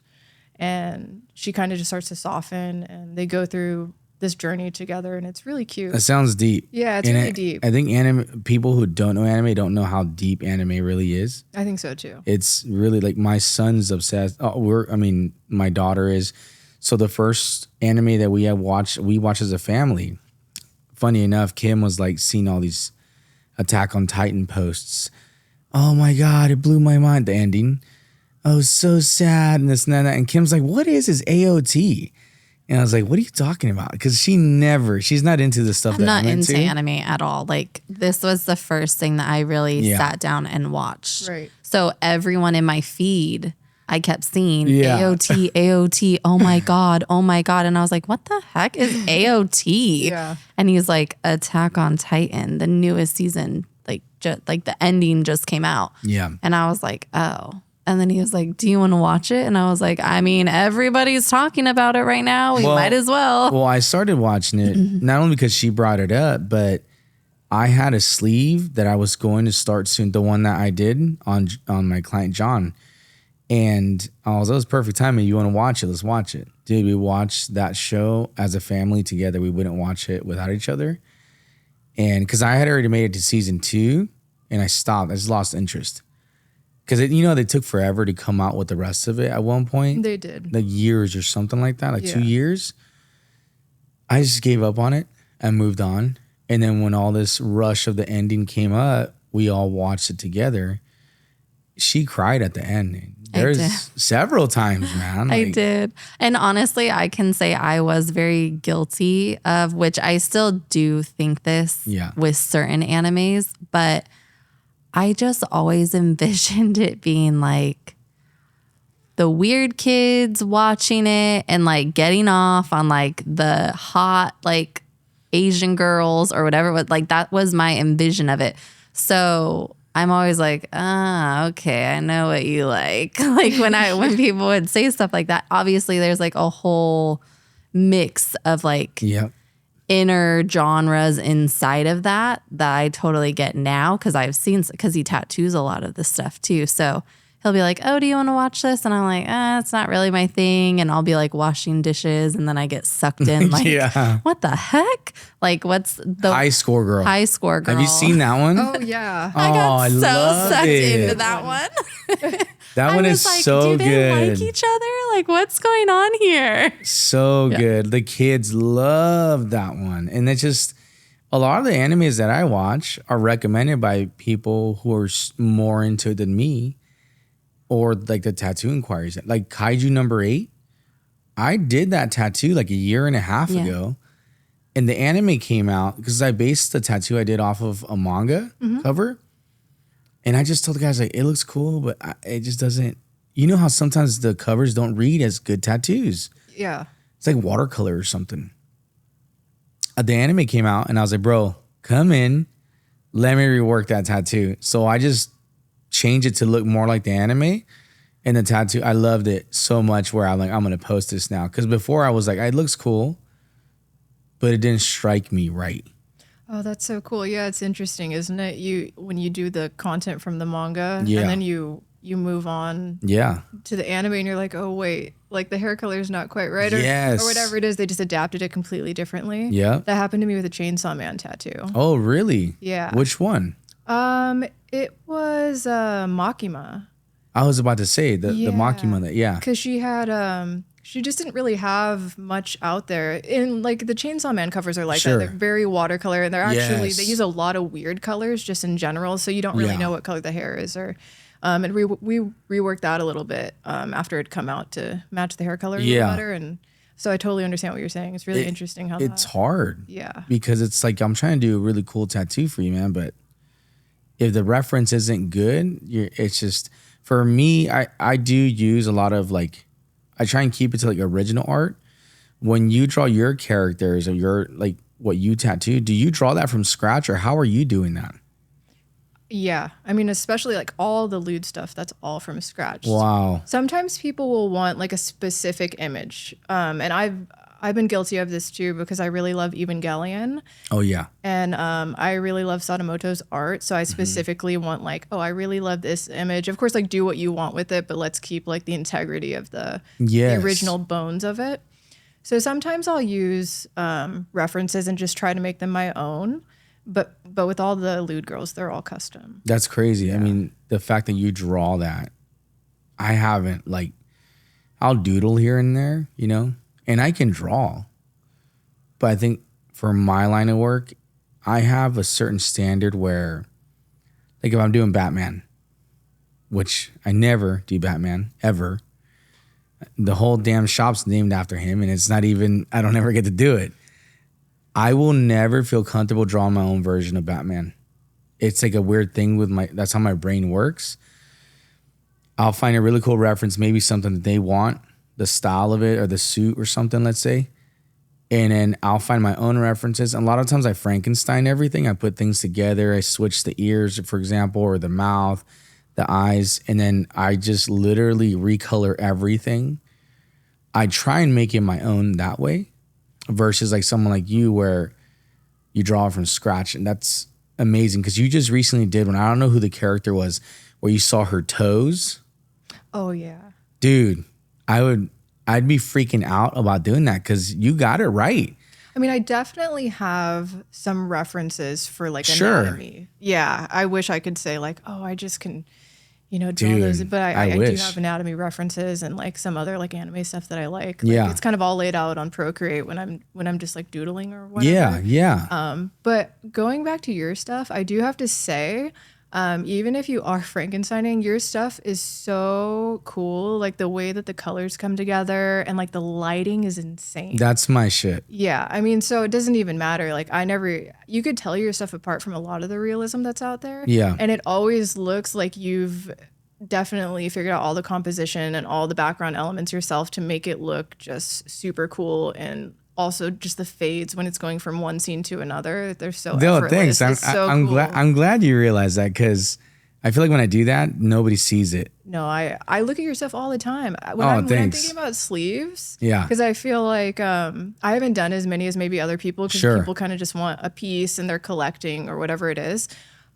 and she kind of just starts to soften and they go through this journey together and it's really cute. That sounds deep. Yeah, it's really deep. I think people who don't know anime don't know how deep anime really is. I think so too. It's really like my son's obsessed. My daughter is. So the first anime that we watched as a family. Funny enough, Kim was like seeing all these Attack on Titan posts. Oh my God, it blew my mind. The ending. Oh, so sad and this and that. And Kim's like, what is this AOT? And I was like, what are you talking about? Because she's not into the stuff I'm not into anime at all. Like this was the first thing that I really sat down and watched. Right. So everyone in my feed, I kept seeing AOT, AOT, oh my God. And I was like, what the heck is AOT? Yeah. And he's like, Attack on Titan, the newest season, like the ending just came out. Yeah. And I was like, oh. And then he was like, do you want to watch it? And I was like, I mean, everybody's talking about it right now. We might as well. Well, I started watching it not only because she brought it up, but I had a sleeve that I was going to start soon. The one that I did on my client, John. And I was, that was perfect timing. You want to watch it? Let's watch it. Dude, we watched that show as a family together. We wouldn't watch it without each other. And because I had already made it to season 2 and I stopped. I just lost interest. Because, they took forever to come out with the rest of it at one point. They did. Like years or something like that, 2 years. I just gave up on it and moved on. And then when all this rush of the ending came up, we all watched it together. She cried at the end. There's several times, man. I did. And honestly, I can say I was very guilty of, which I still do think this with certain animes, but I just always envisioned it being like the weird kids watching it and like getting off on like the hot like Asian girls or whatever. Like that was my envision of it. So I'm always like, okay, I know what you like. Like when people would say stuff like that, obviously there's like a whole mix of like inner genres inside of that I totally get now because he tattoos a lot of this stuff too. So he'll be like, oh, do you want to watch this? And I'm like, it's not really my thing. And I'll be like washing dishes and then I get sucked in like, what the heck? Like what's the High Score Girl? High Score Girl. Have you seen that one? Oh, yeah. I got so sucked into that one. That one is like, so good. Do they like each other? Like, what's going on here? So good. The kids love that one. And it's just, a lot of the animes that I watch are recommended by people who are more into it than me, or like the tattoo inquiries. Like Kaiju number 8, I did that tattoo like a year and a half ago. And the anime came out because I based the tattoo I did off of a manga cover. And I just told the guys, like, it looks cool, but it just doesn't. You know how sometimes the covers don't read as good tattoos? Yeah. It's like watercolor or something. The anime came out, and I was like, bro, come in. Let me rework that tattoo. So I just changed it to look more like the anime. And the tattoo, I loved it so much where I'm like, I'm going to post this now. Because before I was like, it looks cool, but it didn't strike me right. Oh, that's so cool. Yeah, it's interesting, isn't it? When you do the content from the manga and then you move on to the anime and you're like, oh, wait, like the hair color is not quite right or whatever it is. They just adapted it completely differently. Yeah. That happened to me with a Chainsaw Man tattoo. Oh, really? Yeah. Which one? It was Makima. I was about to say the Makima that because she just didn't really have much out there. In like the Chainsaw Man covers are like that. They're very watercolor, and they're actually they use a lot of weird colors just in general, so you don't really know what color the hair is. Or and we reworked that a little bit after it come out to match the hair color a little better. And so I totally understand what you're saying. It's really interesting how it's hard. Yeah, because it's like I'm trying to do a really cool tattoo for you, man, but if the reference isn't good, it's just for me. I do use a lot of like. I try and keep it to like original art. When you draw your characters or your like what you tattoo, do you draw that from scratch or how are you doing that? Yeah. I mean, especially like all the lewd stuff, that's all from scratch. Wow. Sometimes people will want like a specific image. And I've been guilty of this too because I really love Evangelion. Oh yeah. And I really love Sadamoto's art. So I specifically want like, oh, I really love this image. Of course, like do what you want with it, but let's keep like the integrity of the original bones of it. So sometimes I'll use references and just try to make them my own. But with all the lewd girls, they're all custom. That's crazy. Yeah. I mean, the fact that you draw that, I haven't like, I'll doodle here and there, you know? And I can draw, but I think for my line of work, I have a certain standard where, like if I'm doing Batman, which I never do Batman, ever. The whole damn shop's named after him and it's not even, I don't ever get to do it. I will never feel comfortable drawing my own version of Batman. It's like a weird thing with that's how my brain works. I'll find a really cool reference, maybe something that they want, the style of it or the suit or something, let's say. And then I'll find my own references. And a lot of times I Frankenstein everything. I put things together. I switch the ears, for example, or the mouth, the eyes. And then I just literally recolor everything. I try and make it my own that way versus like someone like you where you draw from scratch. And that's amazing because you just recently did one. I don't know who the character was where you saw her toes. Oh, yeah. Dude. I'd be freaking out about doing that because you got it right. I mean, I definitely have some references for like anatomy. Yeah, I wish I could say like, oh, I just can, draw those. But I do have anatomy references and like some other like anime stuff that I like. It's kind of all laid out on Procreate when I'm just like doodling or whatever. Yeah. But going back to your stuff, I do have to say. Even if you are Frankensteining, your stuff is so cool. Like the way that the colors come together and like the lighting is insane. That's my shit. Yeah. I mean, so it doesn't even matter. Like you could tell your stuff apart from a lot of the realism that's out there. Yeah. And it always looks like you've definitely figured out all the composition and all the background elements yourself to make it look just super cool. And also just the fades when it's going from one scene to another. They're so effortless. Thanks. I'm cool. I'm glad you realize that because I feel like when I do that, nobody sees it. No, I look at your stuff all the time. When I'm thinking about sleeves, because I feel like I haven't done as many as maybe other people because people kind of just want a piece and they're collecting or whatever it is.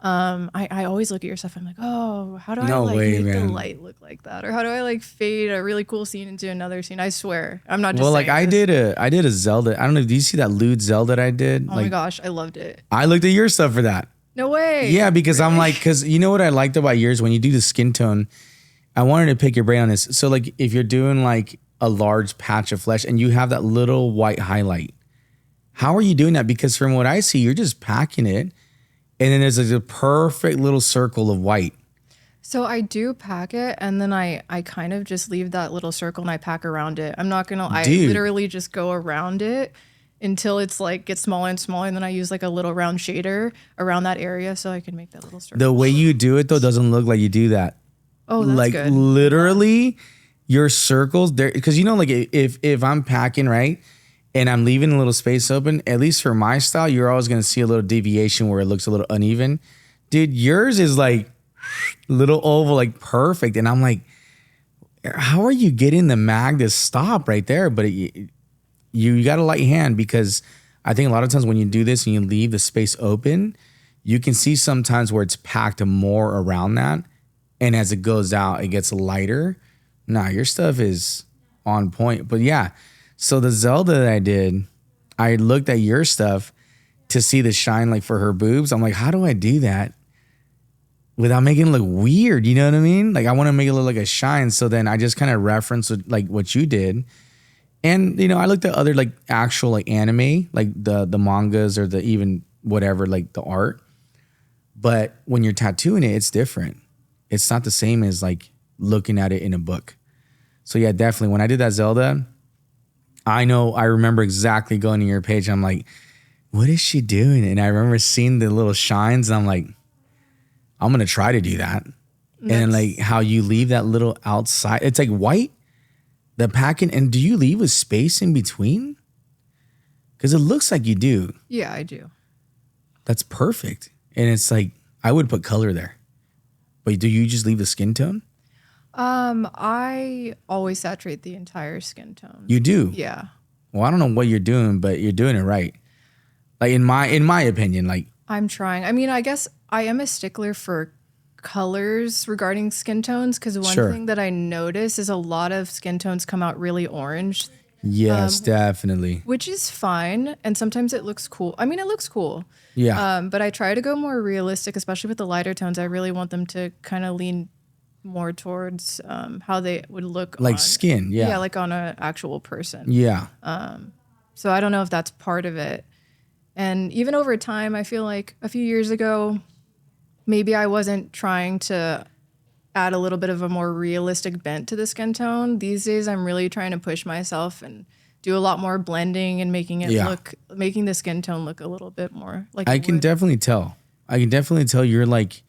I always look at your stuff. I'm like, oh, how do I make the light look like that? Or how do I like fade a really cool scene into another scene? I swear, I'm not just saying like I did a Zelda. I don't know. Do you see that lewd Zelda that I did? Oh my gosh, I loved it. I looked at your stuff for that. No way. Yeah, because really? I'm like, because you know what I liked about yours when you do the skin tone. I wanted to pick your brain on this. So like, if you're doing like a large patch of flesh and you have that little white highlight, how are you doing that? Because from what I see, you're just packing it. And then there's a perfect little circle of white. So I do pack it, and then I kind of just leave that little circle and I pack around it. I'm not gonna. I literally just go around it until it's like gets smaller and smaller, and then I use like a little round shader around that area so I can make that little circle. The way you do it though doesn't look like you do that. Oh, that's like good. Literally, your circles there because like if I'm packing right. And I'm leaving a little space open, at least for my style, you're always going to see a little deviation where it looks a little uneven. Dude, yours is like little oval, like perfect. And I'm like, how are you getting the mag to stop right there? But you got a light hand because I think a lot of times when you do this and you leave the space open, you can see sometimes where it's packed more around that. And as it goes out, it gets lighter. Nah, your stuff is on point. But yeah. So the Zelda that I did, I looked at your stuff to see the shine like for her boobs. I'm like, how do I do that? without making it look weird. You know what I mean? Like I want to make it look like a shine. So then I just kind of reference like what you did. And, I looked at other like actual like anime, like the mangas or the even whatever, like the art. But when you're tattooing it, it's different. It's not the same as like looking at it in a book. So yeah, definitely. When I did that Zelda, I remember exactly going to your page. I'm like, what is she doing? And I remember seeing the little shines and I'm like, I'm going to try to do that. And like how you leave that little outside, it's like white, the packing. And do you leave a space in between? Because it looks like you do. Yeah, I do. That's perfect. And it's like, I would put color there. But do you just leave the skin tone? I always saturate the entire skin tone. You do? Yeah. Well, I don't know what you're doing, but you're doing it right. Like in my opinion, like I'm trying. I mean, I guess I am a stickler for colors regarding skin tones because one thing that I notice is a lot of skin tones come out really orange. Yes, definitely. Which is fine. And sometimes it looks cool. I mean, it looks cool. Yeah. But I try to go more realistic, especially with the lighter tones. I really want them to kind of lean more towards how they would look like on, skin. Yeah. Yeah, like on an actual person. Yeah. So I don't know if that's part of it. And even over time, I feel like a few years ago, maybe I wasn't trying to add a little bit of a more realistic bent to the skin tone. These days, I'm really trying to push myself and do a lot more blending and making the skin tone look a little bit more like I can definitely tell. You're like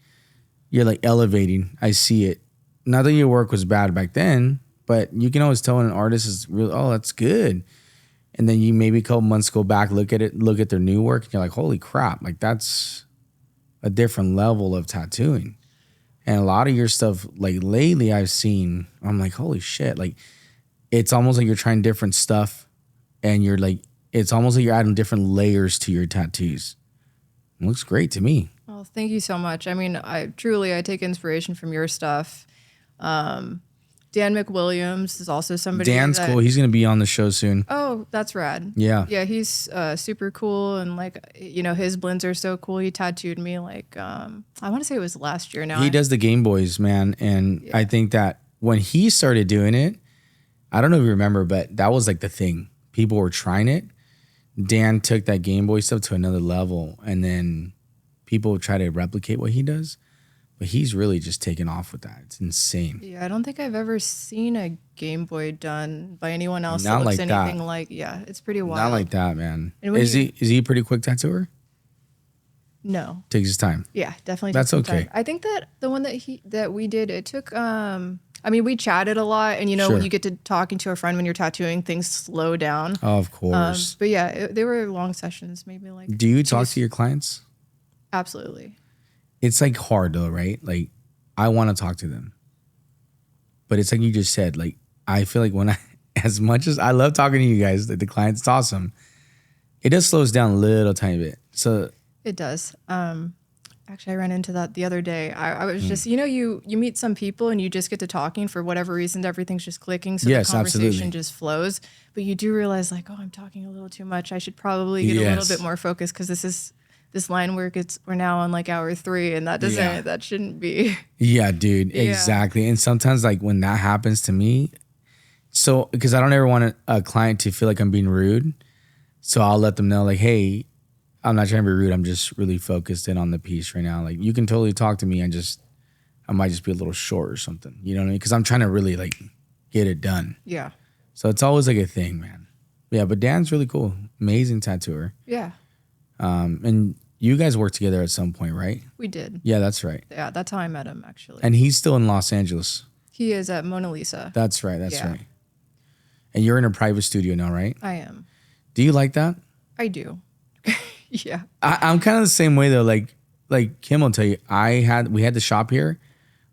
elevating. I see it. Not that your work was bad back then, but you can always tell when an artist is really, oh, that's good. And then you maybe a couple months go back, look at their new work, and you're like, holy crap, like that's a different level of tattooing. And a lot of your stuff, like lately I've seen, I'm like, holy shit. Like it's almost like you're trying different stuff and you're like, it's almost like you're adding different layers to your tattoos. It looks great to me. Well, thank you so much. I mean, I take inspiration from your stuff. Dan McWilliams is also somebody. Dan's cool. He's going to be on the show soon. Oh, that's rad. Yeah. Yeah, he's super cool. And like, his blends are so cool. He tattooed me like, I want to say it was last year now. He does the Game Boys, man. And I think that when he started doing it, I don't know if you remember, but that was like the thing. People were trying it. Dan took that Game Boy stuff to another level. And then people try to replicate what he does. But he's really just taken off with that. It's insane. Yeah, I don't think I've ever seen a Game Boy done by anyone else Not that looks like anything that. like, yeah, it's pretty wild. Not like that, man. Is he a pretty quick tattooer? No. Takes his time. Yeah, definitely. That's takes some okay. time. I think that the one that we did, it took, I mean, we chatted a lot and Sure. when you get to talking to a friend when you're tattooing, things slow down. Oh, of course. But yeah, they were long sessions, maybe like. Do you talk to your clients? Absolutely. It's like hard though, right? Like I want to talk to them. But it's like you just said, like, I feel like when as much as I love talking to you guys, the clients, it's awesome. It just slows down a little tiny bit. So it does. Actually, I ran into that the other day. I was just, you meet some people and you just get to talking for whatever reason, everything's just clicking. So Yes, the conversation absolutely. just flows. But you do realize like, oh, I'm talking a little too much. I should probably get a little bit more focused because this line work, we're now on like hour 3 and that shouldn't be. Yeah, dude, exactly. And sometimes like when that happens to me, so because I don't ever want a client to feel like I'm being rude. So I'll let them know like, hey, I'm not trying to be rude. I'm just really focused in on the piece right now. Like you can totally talk to me. I might just be a little short or something. You know what I mean? Because I'm trying to really like get it done. Yeah. So it's always like a thing, man. Yeah, but Dan's really cool. Amazing tattooer. Yeah. And you guys worked together at some point, right? We did. Yeah, that's right. Yeah, that's how I met him actually. And he's still in Los Angeles. He is at Mona Lisa. That's right. That's right. And you're in a private studio now, right? I am. Do you like that? I do. Yeah. I'm kind of the same way though. Like Kim will tell you, we had the shop here.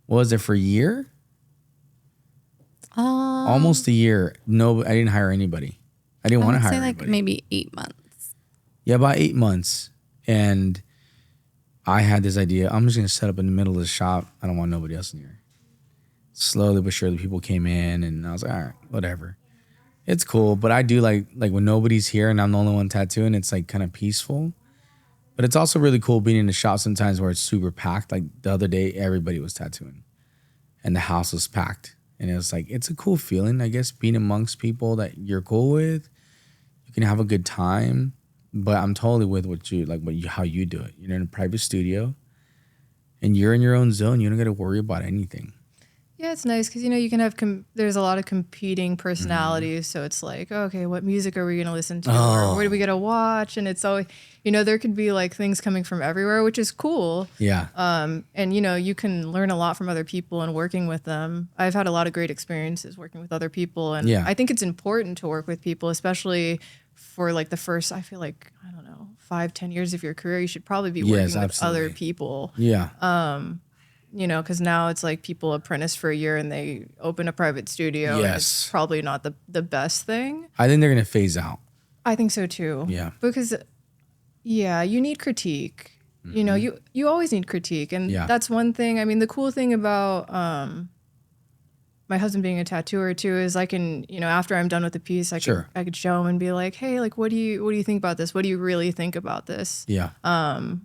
What was it for a year? Almost a year. No, I didn't hire anybody. I didn't want to hire say like anybody. maybe 8 months. Yeah, about 8 months. And I had this idea. I'm just going to set up in the middle of the shop. I don't want nobody else in here. Slowly but surely, people came in and I was like, all right, whatever. It's cool. But I do like when nobody's here and I'm the only one tattooing, it's like kind of peaceful. But it's also really cool being in a shop sometimes where it's super packed. Like the other day, everybody was tattooing and the house was packed. And it was like, it's a cool feeling, I guess, being amongst people that you're cool with. You can have a good time. But I'm totally with how you do it. You're in a private studio and you're in your own zone. You don't got to worry about anything. Yeah, it's nice because, you can have, there's a lot of competing personalities. So it's like, okay, what music are we going to listen to? Or what are we going to watch? And it's always, there could be like things coming from everywhere, which is cool. Yeah. And, you can learn a lot from other people and working with them. I've had a lot of great experiences working with other people. And I think it's important to work with people, especially for like the first, I feel like, I don't know, 5-10 years of your career. You should probably be working with other people. Yeah. Because now it's like people apprentice for a year and they open a private studio. Yes. And it's probably not the best thing. I think they're going to phase out. I think so too. Yeah. Because, you need critique. You always need critique. And that's one thing. I mean, the cool thing about my husband being a tattooer too is I can, after I'm done with the piece, I could show him and be like, hey, like, what do you think about this? What do you really think about this? Yeah.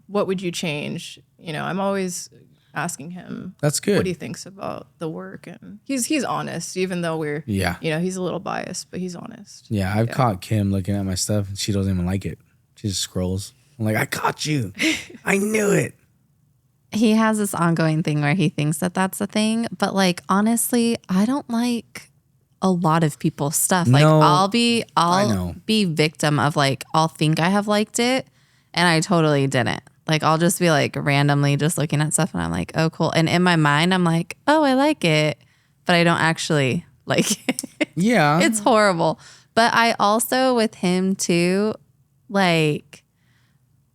What would you change? I'm always asking him that's good what he thinks about the work, and he's honest, even though we're he's a little biased, but he's honest. I've caught Kim looking at my stuff and she doesn't even like it. She just scrolls. I'm like, I caught you. I knew it. He has this ongoing thing where he thinks that that's a thing, but like honestly, I don't like a lot of people's stuff. Like I'll be victim of like I'll think I have liked it and I totally didn't. Like, I'll just be like randomly just looking at stuff and I'm like, oh, cool. And in my mind, I'm like, oh, I like it, but I don't actually like it. Yeah. It's horrible. But I also, with him too, like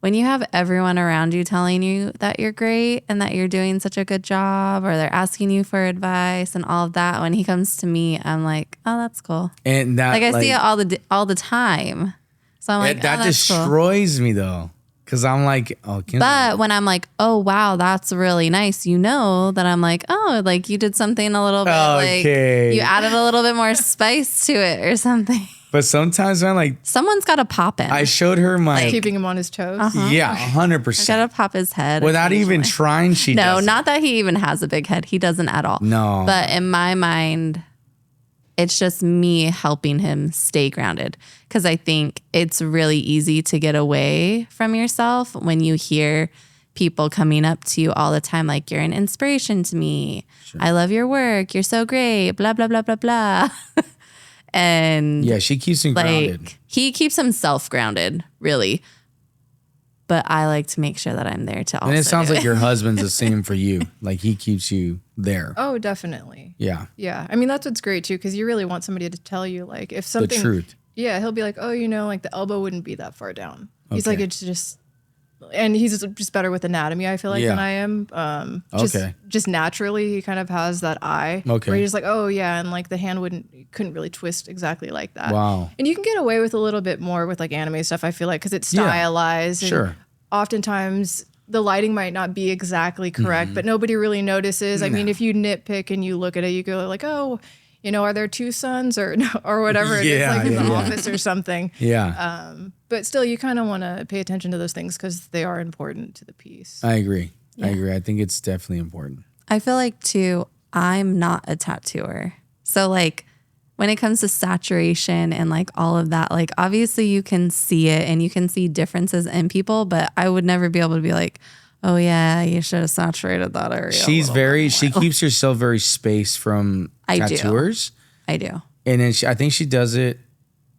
when you have everyone around you telling you that you're great and that you're doing such a good job, or they're asking you for advice and all of that, when he comes to me, I'm like, oh, that's cool. And that, like I see it all the time. So I'm like, that destroys me though. Cause I'm like, but when I'm like, oh wow, that's really nice, that I'm like, oh, like you did something a little bit like you added a little bit more spice to it or something. But sometimes I'm like, someone's got to pop in. I showed her my keeping him on his toes. Yeah, 100%. Got to pop his head without even trying. She doesn't. Not that he even has a big head. He doesn't at all. No. But in my mind, it's just me helping him stay grounded, because I think it's really easy to get away from yourself when you hear people coming up to you all the time like, you're an inspiration to me. Sure. I love your work. You're so great. Blah, blah, blah, blah, blah. And yeah, she keeps him grounded. He keeps himself grounded, really. But I like to make sure that I'm there to also. And it sounds like your husband's the same for you. Like he keeps you there. Oh, definitely. Yeah. Yeah. I mean, that's what's great too, because you really want somebody to tell you, like, if something. The truth. Yeah, he'll be like, oh, like the elbow wouldn't be that far down. He's like, it's just. And he's just better with anatomy, I feel like, than I am. Just naturally, he kind of has that eye. Okay. Where he's just like, oh yeah, and like the hand couldn't really twist exactly like that. Wow. And you can get away with a little bit more with like anime stuff, I feel like, because it's stylized. Yeah, sure. And oftentimes the lighting might not be exactly correct, but nobody really notices. I mean, if you nitpick and you look at it, you go like, oh, are there two suns or whatever it is, like in the office or something. Yeah. But still, you kind of want to pay attention to those things because they are important to the piece. I agree. Yeah. I agree. I think it's definitely important. I feel like too, I'm not a tattooer. So like when it comes to saturation and like all of that, like obviously you can see it and you can see differences in people, but I would never be able to be like, oh yeah, you should have saturated that area. She keeps herself very spaced from tattooers. I do. And then I think she does it.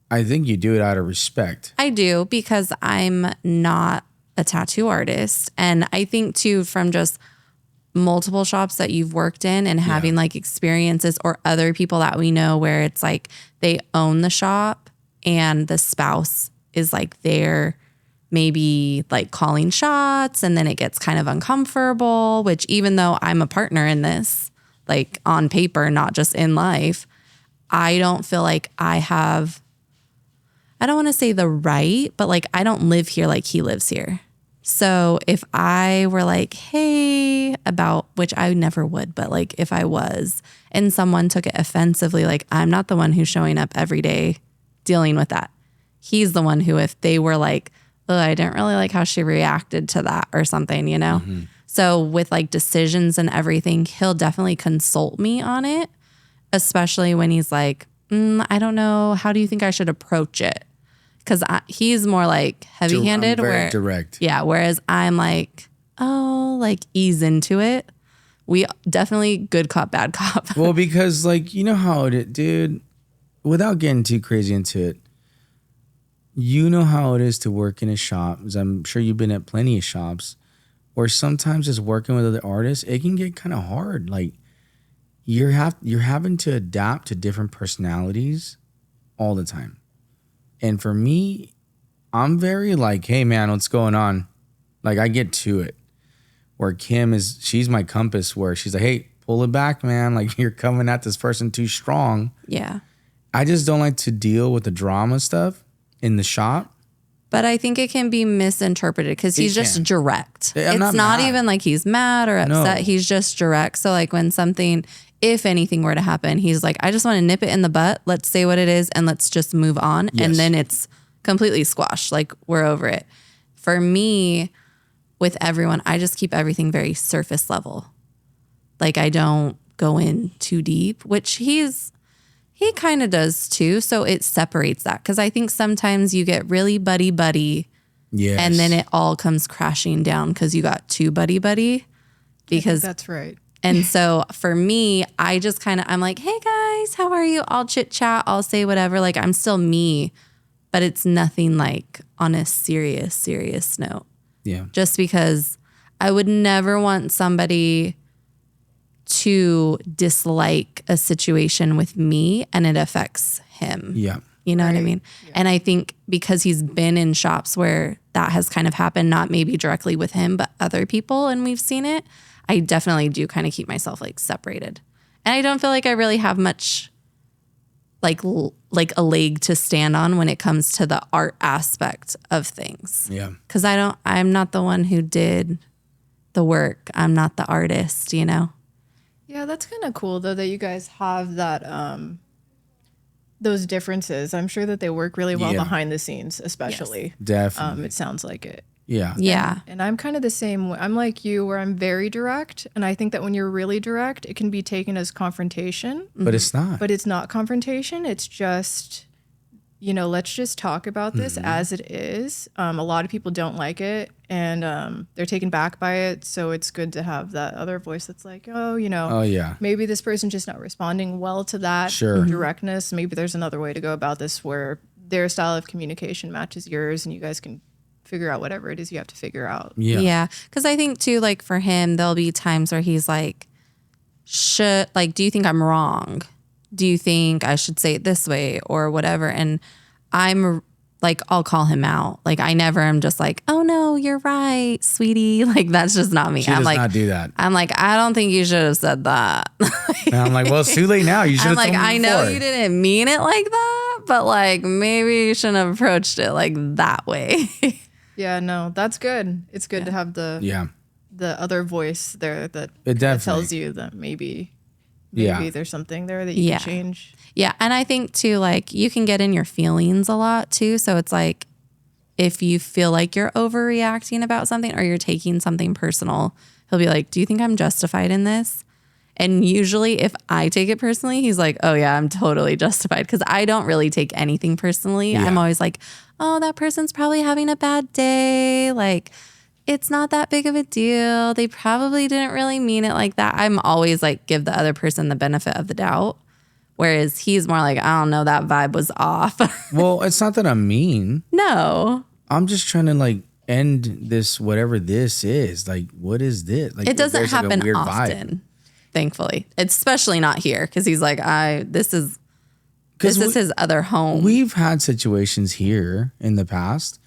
I think you do it out of respect. I do, because I'm not a tattoo artist. And I think too, from just multiple shops that you've worked in and having like experiences or other people that we know where it's like they own the shop and the spouse is like there maybe like calling shots, and then it gets kind of uncomfortable, which even though I'm a partner in this, like on paper, not just in life, I don't feel like I don't want to say the right, but like I don't live here like he lives here. So if I were like, hey, which I never would, but like if I was, and someone took it offensively, like I'm not the one who's showing up every day dealing with that. He's the one who, if they were like, oh, I didn't really like how she reacted to that or something, you know? So with like decisions and everything, he'll definitely consult me on it, especially when he's like, I don't know. How do you think I should approach it? Because he's more like heavy-handed. Very direct. Yeah, whereas I'm like, oh, like ease into it. We definitely good cop, bad cop. Well, because like, you know how it is, dude, without getting too crazy into it, you know how it is to work in a shop, as I'm sure you've been at plenty of shops, where sometimes just working with other artists, it can get kind of hard. Like you're having to adapt to different personalities all the time. And for me, I'm very like, hey man, what's going on? Like I get to it. Where Kim she's my compass, where she's like, hey, pull it back, man. Like you're coming at this person too strong. Yeah. I just don't like to deal with the drama stuff in the shop. But I think it can be misinterpreted because he's just direct. I'm it's not even like he's mad or upset. No. He's just direct. So like when something, if anything were to happen, he's like, I just want to nip it in the butt. Let's say what it is and let's just move on. Yes. And then it's completely squashed. Like we're over it. For me, with everyone, I just keep everything very surface level. Like I don't go in too deep, which he kind of does too. So it separates that. Because I think sometimes you get really buddy. Yes. And then it all comes crashing down because you got too buddy. Because that's right. And so for me, I just I'm like, hey guys, how are you? I'll chit chat. I'll say whatever. Like I'm still me, but it's nothing like on a serious note. Yeah. Just because I would never want somebody to dislike a situation with me and it affects him. Yeah. You know what I mean? Yeah. And I think because he's been in shops where that has kind of happened, not maybe directly with him, but other people, and we've seen it, I definitely do kind of keep myself like separated. And I don't feel like I really have much like a leg to stand on when it comes to the art aspect of things. Yeah. Because I'm not the one who did the work. I'm not the artist, you know? Yeah, that's kind of cool though that you guys have that those differences. I'm sure that they work really well behind the scenes, especially. Yes, definitely. It sounds like it. Yeah. Yeah. And I'm kind of the same way. I'm like you where I'm very direct. And I think that when you're really direct, it can be taken as confrontation. But it's not. But it's not confrontation. It's just, let's just talk about this as it is. A lot of people don't like it and they're taken back by it. So it's good to have that other voice that's like, oh yeah, maybe this person's just not responding well to that directness. Maybe there's another way to go about this where their style of communication matches yours and you guys can figure out whatever it is you have to figure out. Yeah. Because I think too, like for him, there'll be times where he's like, do you think I'm wrong? Do you think I should say it this way or whatever? And I'm like, I'll call him out. Like I never am just like, oh no, you're right, sweetie. Like that's just not me. She I'm does like, not do that. I'm like, I don't think you should have said that. And I'm like, well, it's too late now. You should have I'm like, told me I know before. you didn't mean it like that, but like maybe you shouldn't have approached it like that way. Yeah, no, that's good. It's good to have the other voice there that tells you that maybe there's something there that you can change. Yeah, and I think too, like you can get in your feelings a lot too. So it's like if you feel like you're overreacting about something or you're taking something personal, he'll be like, do you think I'm justified in this? And usually if I take it personally, he's like, oh yeah, I'm totally justified. Because I don't really take anything personally. Yeah. I'm always like, oh, that person's probably having a bad day. Like, it's not that big of a deal. They probably didn't really mean it like that. I'm always like, give the other person the benefit of the doubt. Whereas he's more like, I don't know, that vibe was off. Well, it's not that I'm mean. No. I'm just trying to like end this, whatever this is. Like, what is this? Like, it doesn't happen like a weird often. Vibe. Thankfully, it's especially not here because he's like, this is his other home. We've had situations here in the past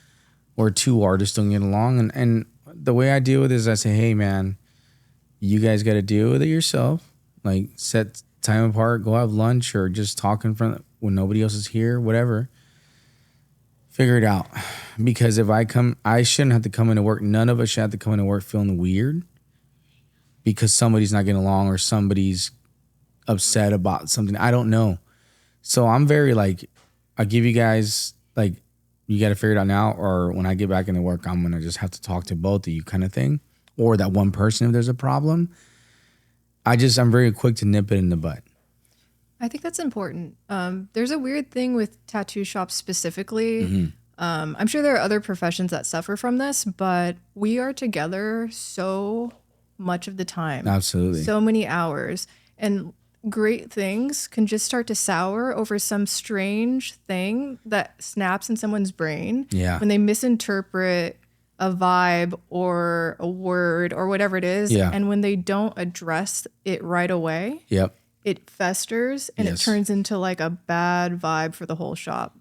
where two artists don't get along, and the way I deal with it is I say, hey man, you guys got to deal with it yourself. Like set time apart, go have lunch, or just talk in front when nobody else is here, whatever. Figure it out, because if I shouldn't have to come into work. None of us should have to come into work feeling weird because somebody's not getting along or somebody's upset about something. I don't know. So I'm very like, I give you guys like you got to figure it out now, or when I get back into work, I'm going to just have to talk to both of you kind of thing. Or that one person if there's a problem. I'm very quick to nip it in the butt. I think that's important. There's a weird thing with tattoo shops specifically. Mm-hmm. I'm sure there are other professions that suffer from this, but we are together so much of the time. Absolutely. So many hours. And great things can just start to sour over some strange thing that snaps in someone's brain. Yeah. When they misinterpret a vibe or a word or whatever it is. Yeah. And when they don't address it right away. Yep. It festers and Yes. it turns into like a bad vibe for the whole shop.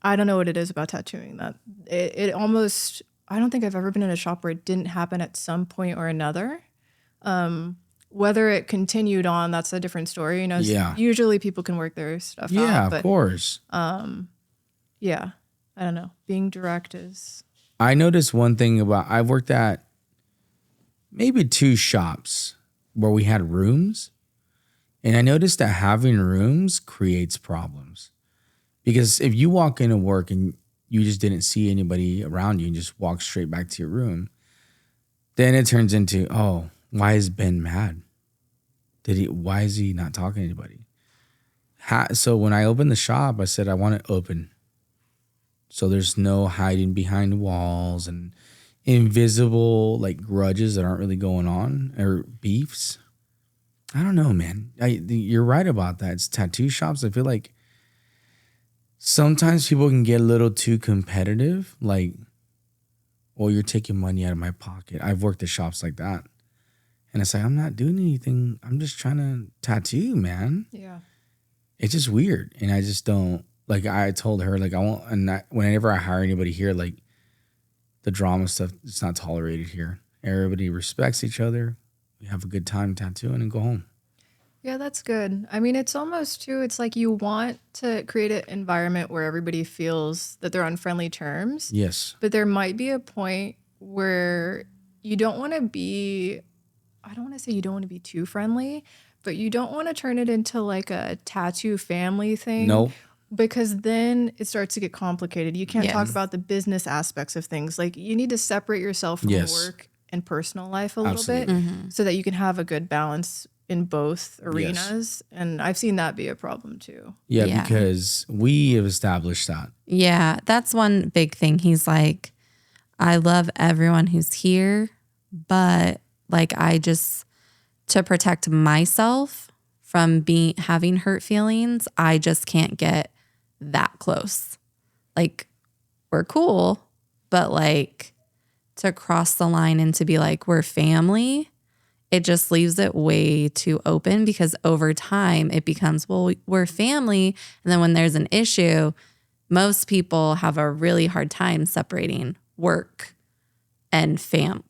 I don't know what it is about tattooing that it almost, I don't think I've ever been in a shop where it didn't happen at some point or another. Whether it continued on, that's a different story. You know, Yeah. Usually people can work their stuff out. Yeah, But of course. yeah, I don't know. Being direct is. I noticed one thing I've worked at maybe 2 shops where we had rooms. And I noticed that having rooms creates problems. Because if you walk into work and you just didn't see anybody around you and just walk straight back to your room, then it turns into, oh, why is Ben mad? Why is he not talking to anybody? So when I opened the shop, I said, I want it open. So there's no hiding behind walls and invisible like grudges that aren't really going on or beefs. I don't know, man. You're right about that. It's tattoo shops. I feel like sometimes people can get a little too competitive. Like, well, you're taking money out of my pocket. I've worked at shops like that. And it's like, I'm not doing anything. I'm just trying to tattoo, man. Yeah. It's just weird. And I just don't. Like I told her, like I won't, and whenever I hire anybody here, like the drama stuff, it's not tolerated here. Everybody respects each other. We have a good time tattooing and go home. Yeah, that's good. I mean, it's almost too, it's like you want to create an environment where everybody feels that they're on friendly terms. Yes. But there might be a point where you don't want to be, I don't want to say you don't want to be too friendly, but you don't want to turn it into like a tattoo family thing. Nope. Because then it starts to get complicated. You can't talk Yes. about the business aspects of things. Like you need to separate yourself from Yes. work and personal life a little Absolutely. bit so that you can have a good balance in both arenas. And I've seen that be a problem too. Yeah, Yeah. because we have established that. Yeah, that's one big thing. He's like, I love everyone who's here, but like I just, to protect myself from having hurt feelings, I just can't get that close. Like we're cool, but like to cross the line and to be like, we're family, it just leaves it way too open because over time it becomes, well, we're family. And then when there's an issue, most people have a really hard time separating work and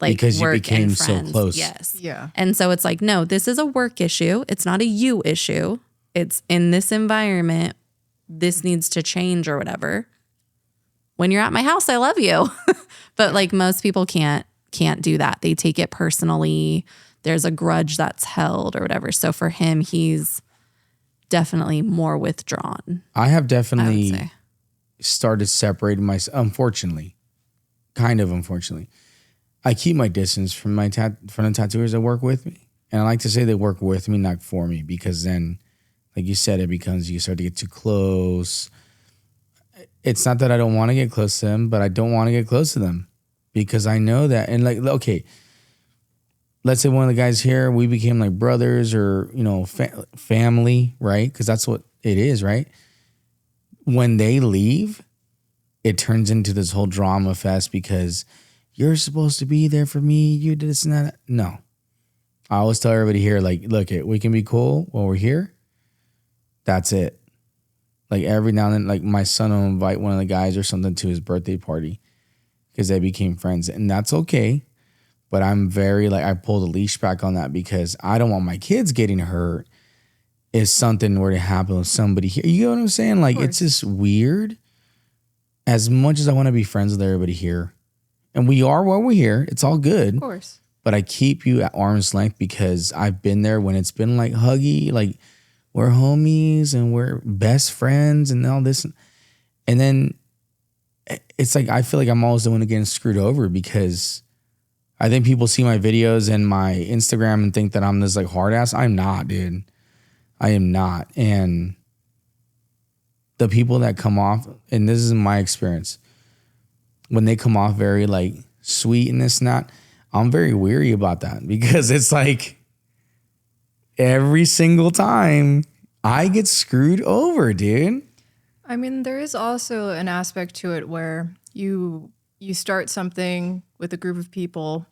like Because you work became and so friends. close. Yes. Yeah. And so it's like, no, this is a work issue. It's not a you issue. It's in this environment. This needs to change or whatever. When you're at my house, I love you. But like most people can't do that. They take it personally. There's a grudge that's held or whatever. So for him, he's definitely more withdrawn. I have I would definitely say. started separating myself, unfortunately. I keep my distance from the tattooers that work with me. And I like to say they work with me, not for me, because then, like you said, it becomes you start to get too close. It's not that I don't want to get close to them, but I don't want to get close to them because I know that. And like, okay, let's say one of the guys here, we became like brothers or, you know, family, right? Because that's what it is, right? When they leave, it turns into this whole drama fest because you're supposed to be there for me. You did this and that. No. I always tell everybody here, like, look, we can be cool while we're here. That's it. Like every now and then, like my son will invite one of the guys or something to his birthday party because they became friends. And that's okay. But I'm very like, I pull the leash back on that because I don't want my kids getting hurt if something were to happen with somebody here. You know what I'm saying? Like, it's just weird. As much as I want to be friends with everybody here, and we are while we're here, it's all good. Of course. But I keep you at arm's length because I've been there when it's been like huggy, like we're homies and we're best friends and all this. And then it's like I feel like I'm always the one getting screwed over because I think people see my videos and my Instagram and think that I'm this like hard ass. I'm not, dude. I am not. And the people that come off, and this is my experience, when they come off very like sweet and this and that, I'm very weary about that because it's like every single time I get screwed over, dude. I mean, there is also an aspect to it where you start something with a group of people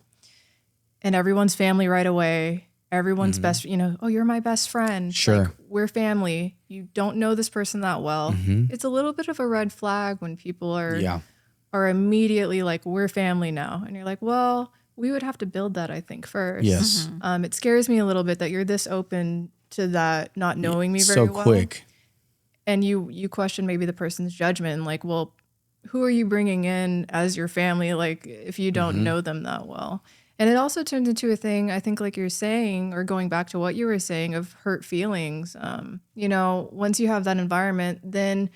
and everyone's family right away. Everyone's best, oh, you're my best friend. Sure. Like, we're family. You don't know this person that well. It's a little bit of a red flag when people are immediately like, we're family now. And you're like, well, we would have to build that, I think, first. Yes. It scares me a little bit that you're this open to that, not knowing me very well. So quick. And you question maybe the person's judgment. Like, well, who are you bringing in as your family? Like, if you don't know them that well. And it also turns into a thing, I think, like you're saying, or going back to what you were saying of hurt feelings. Once you have that environment, then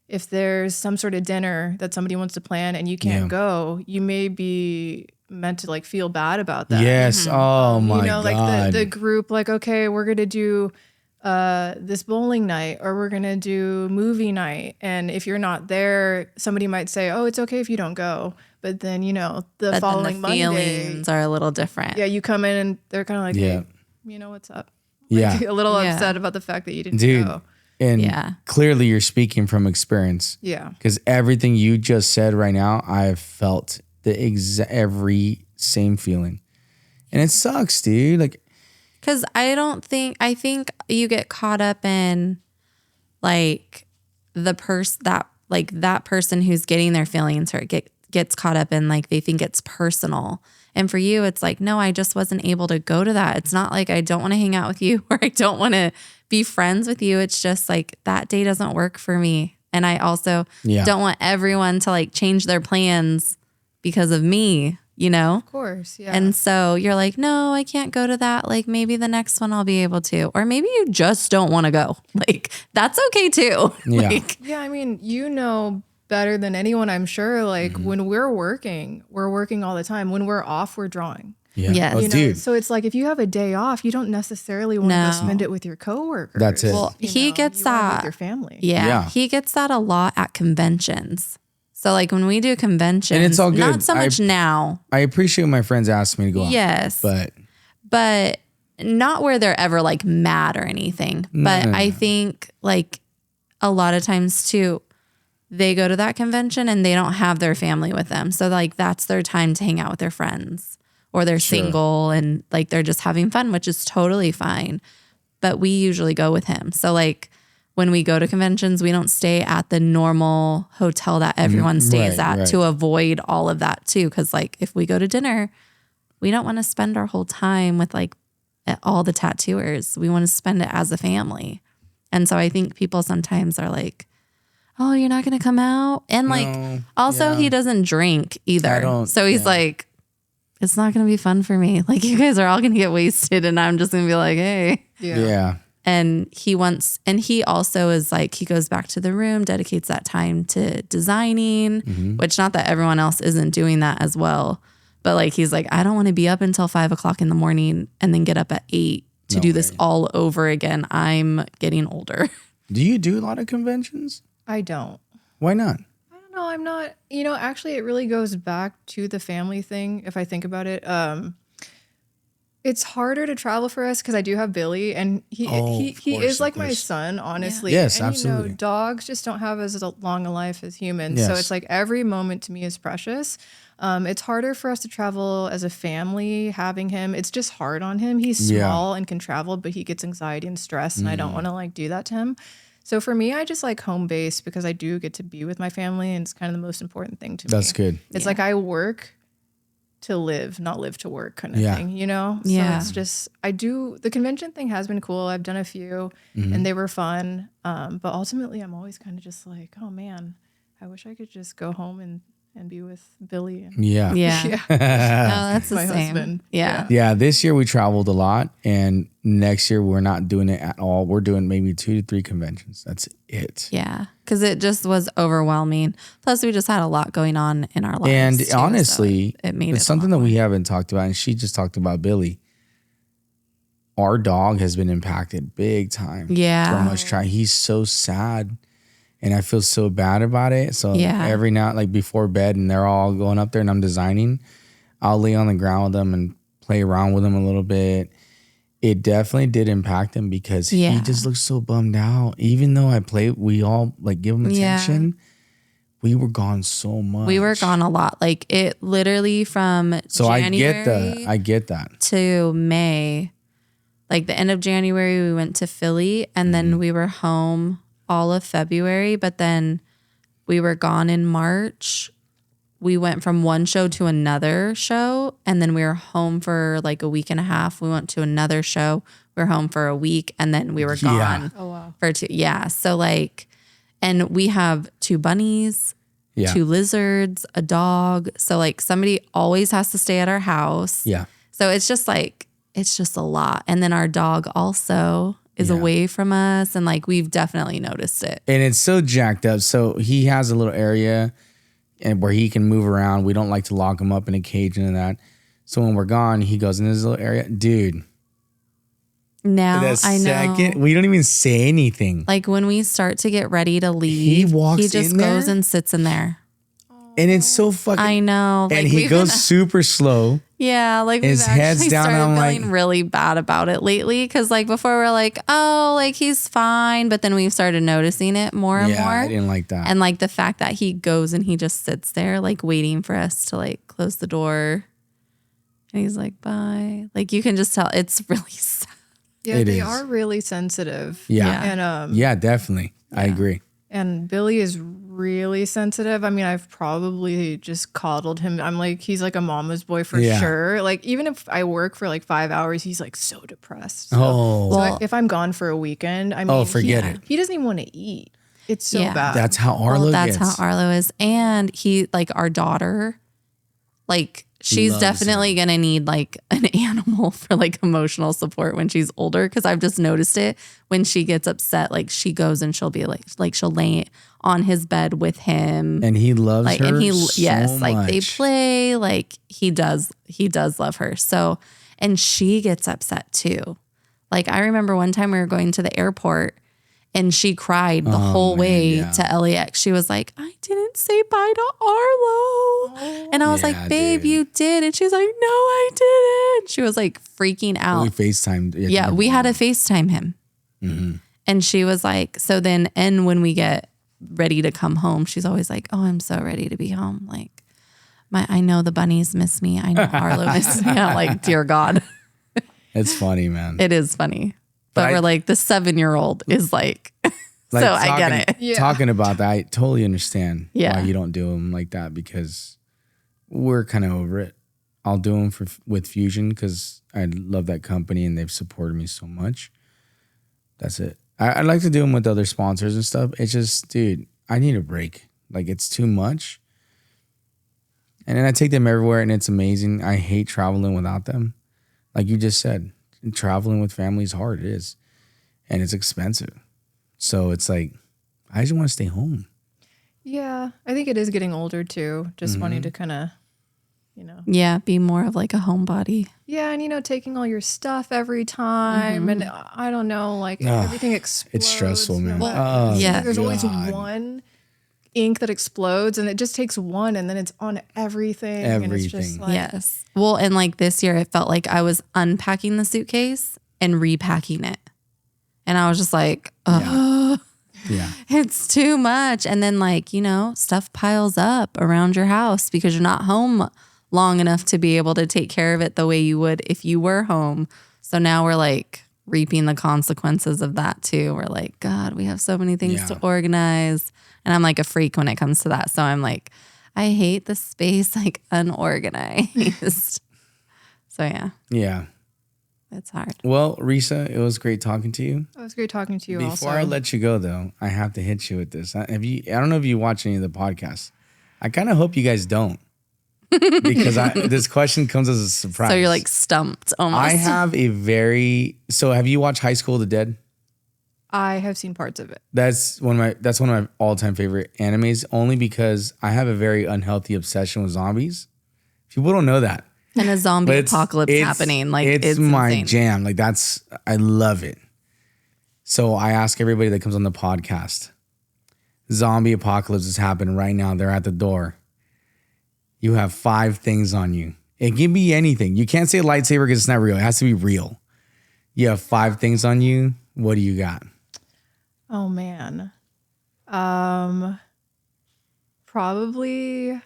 if there's some sort of dinner that somebody wants to plan and you can't go, you may be meant to like feel bad about that. Yes. Oh my God. Like the group, like, okay, we're going to do this bowling night or we're going to do movie night. And if you're not there, somebody might say, oh, it's okay if you don't go. But then, the following Monday, feelings are a little different. Yeah, you come in and they're kind of like, hey, what's up? Yeah. Like, a little upset about the fact that you didn't go. And clearly you're speaking from experience. Yeah. Because everything you just said right now, I've felt every same feeling. And it sucks, dude. Like, because I think you get caught up in like that person who's getting their feelings hurt gets caught up in like they think it's personal. And for you, it's like, no, I just wasn't able to go to that. It's not like I don't want to hang out with you or I don't want to be friends with you. It's just like that day doesn't work for me. And I also don't want everyone to like change their plans because of me, Of course, yeah. And so you're like, no, I can't go to that. Like maybe the next one I'll be able to. Or maybe you just don't want to go. Like that's okay too. Yeah. I mean, better than anyone, I'm sure. Like when we're working all the time. When we're off, we're drawing. Yeah. Yes. Oh, dude. So it's like if you have a day off, you don't necessarily want to go spend it with your coworkers. That's it. Well, he gets you want it that with your family. Yeah. He gets that a lot at conventions. So like when we do conventions, and it's all good. Not so much now. I appreciate when my friends ask me to go out. Yes. But not where they're ever like mad or anything. But I think like a lot of times too, they go to that convention and they don't have their family with them. So like that's their time to hang out with their friends or they're single and like they're just having fun, which is totally fine. But we usually go with him. So like when we go to conventions, we don't stay at the normal hotel that everyone stays at to avoid all of that too. Cause like if we go to dinner, we don't want to spend our whole time with like all the tattooers. We want to spend it as a family. And so I think people sometimes are like, oh, you're not going to come out? And like, also he doesn't drink either. So he's like, it's not going to be fun for me. Like you guys are all going to get wasted and I'm just going to be like, hey. Yeah. And he also is like, he goes back to the room, dedicates that time to designing, which not that everyone else isn't doing that as well. But like, he's like, I don't want to be up until 5 o'clock in the morning and then get up at 8 to do this all over again. I'm getting older. Do you do a lot of conventions? I don't. Why not? I don't know. I'm not, actually it really goes back to the family thing. If I think about it, it's harder to travel for us because I do have Billy and he is like my son, honestly. Yes, and, absolutely. Dogs just don't have as long a life as humans. So it's like every moment to me is precious. It's harder for us to travel as a family having him. It's just hard on him. He's small and can travel, but he gets anxiety and stress and I don't want to like do that to him. So for me, I just like home base because I do get to be with my family and it's kind of the most important thing to me. That's good. It's like I work to live, not live to work kind of thing, So it's just, the convention thing has been cool. I've done a few and they were fun. But ultimately I'm always kind of just like, oh man, I wish I could just go home and be with Billy. And No, that's the my same. husband. Yeah. Yeah. This year we traveled a lot and next year we're not doing it at all. We're doing maybe 2 to 3 conventions. That's it. Yeah, because it just was overwhelming. Plus, we just had a lot going on in our lives. And too, honestly, so it made it's it something that we haven't talked about, and she just talked about Billy. Our dog has been impacted big time. Yeah. From us trying. He's so sad, and I feel so bad about it. So every night, like before bed, and they're all going up there, and I'm designing, I'll lay on the ground with them and play around with them a little bit. It definitely did impact him because he just looks so bummed out. Even though we all like give him attention. We were gone so much. We were gone a lot. Like it literally from January I get that. To May. Like the end of January, we went to Philly, and then we were home all of February, but then we were gone in March. We went from one show to another show, and then we were home for like a week and a half. We went to another show. We were home for a week, and then we were gone for 2. Yeah. So like, and we have 2 bunnies, 2 lizards, a dog. So like somebody always has to stay at our house. Yeah. So it's just like, it's just a lot. And then our dog also is away from us. And like, we've definitely noticed it. And it's so jacked up. So he has a little area and where he can move around. We don't like to lock him up in a cage and that. So when we're gone, he goes in this little area. Dude. Now I know. We don't even say anything. Like when we start to get ready to leave, he just goes and sits in there. And it's so fucking. I know. Like, and he goes super slow. Yeah, like his head's down. Started I'm feeling like, really bad about it lately because like before we're like, oh, like he's fine, but then we've started noticing it more and more. I didn't like that. And like the fact that he goes and he just sits there like waiting for us to like close the door, and he's like, bye. Like you can just tell it's really sad. Yeah, they are really sensitive. Yeah, and yeah, definitely, I agree. And Billy is really sensitive. I mean, I've probably just coddled him. I'm like, he's like a mama's boy for sure. Like, even if I work for like 5 hours, he's like so depressed. So if I'm gone for a weekend, I mean, forget it. He doesn't even want to eat. It's so bad. That's how Arlo That's how Arlo is. And he, like, our daughter, like, she's definitely going to need like an animal for like emotional support when she's older. Cause I've just noticed it when she gets upset, like she goes and she'll be like she'll lay on his bed with him. And he loves like, her. And he, so like much. they play, like he does love her. So, and she gets upset too. Like I remember one time we were going to the airport and she cried the whole way to LAX. She was like, I didn't say bye to Arlo. And I was like, babe, you did. And she's like, no, I didn't. She was like freaking out. We FaceTimed. Yeah, we had to FaceTime him. Mm-hmm. And she was like, so then, and when we get ready to come home, she's always like, oh, I'm so ready to be home. Like, I know the bunnies miss me. I know Arlo miss me. I'm like, dear God. It's funny, man. It is funny. But we're like, the 7-year-old is like so I get it. Yeah. Talking about that, I totally understand why you don't do them like that because we're kind of over it. I'll do them with Fusion because I love that company and they've supported me so much. That's it. I'd like to do them with other sponsors and stuff. It's just, dude, I need a break. Like, it's too much. And then I take them everywhere and it's amazing. I hate traveling without them. Like you just said, traveling with family is hard. It is. And it's expensive. So it's like, I just want to stay home. Yeah. I think it is getting older too. Just wanting to kind of, Yeah, be more of like a homebody. Yeah. And, taking all your stuff every time. And I don't know, like everything explodes. It's stressful, man. There's always one ink that explodes and it just takes one and then it's on everything. And it's just like, yes. Well, and like this year, it felt like I was unpacking the suitcase and repacking it. And I was just like, it's too much. And then like, stuff piles up around your house because you're not home long enough to be able to take care of it the way you would if you were home. So now we're like reaping the consequences of that too. We're like, God, we have so many things to organize. And I'm like a freak when it comes to that. So I'm like, I hate the space like unorganized. So yeah. Yeah. It's hard. Well, Resa, it was great talking to you. It was great talking to you. Before I let you go, though, I have to hit you with this. I don't know if you watch any of the podcasts. I kind of hope you guys don't. because this question comes as a surprise. So you're like stumped almost. I have so have you watched High School of the Dead? I have seen parts of it. That's one of my all-time favorite animes, only because I have a very unhealthy obsession with zombies. People don't know that. And a zombie apocalypse happening. Like it's my insane. jam. Like I love it. So I ask everybody that comes on the podcast, zombie apocalypse is happening right now. They're at the door. You have 5 things on you. It can be anything. You can't say a lightsaber because it's not real. It has to be real. You have 5 things on you. What do you got? Oh man. Probably,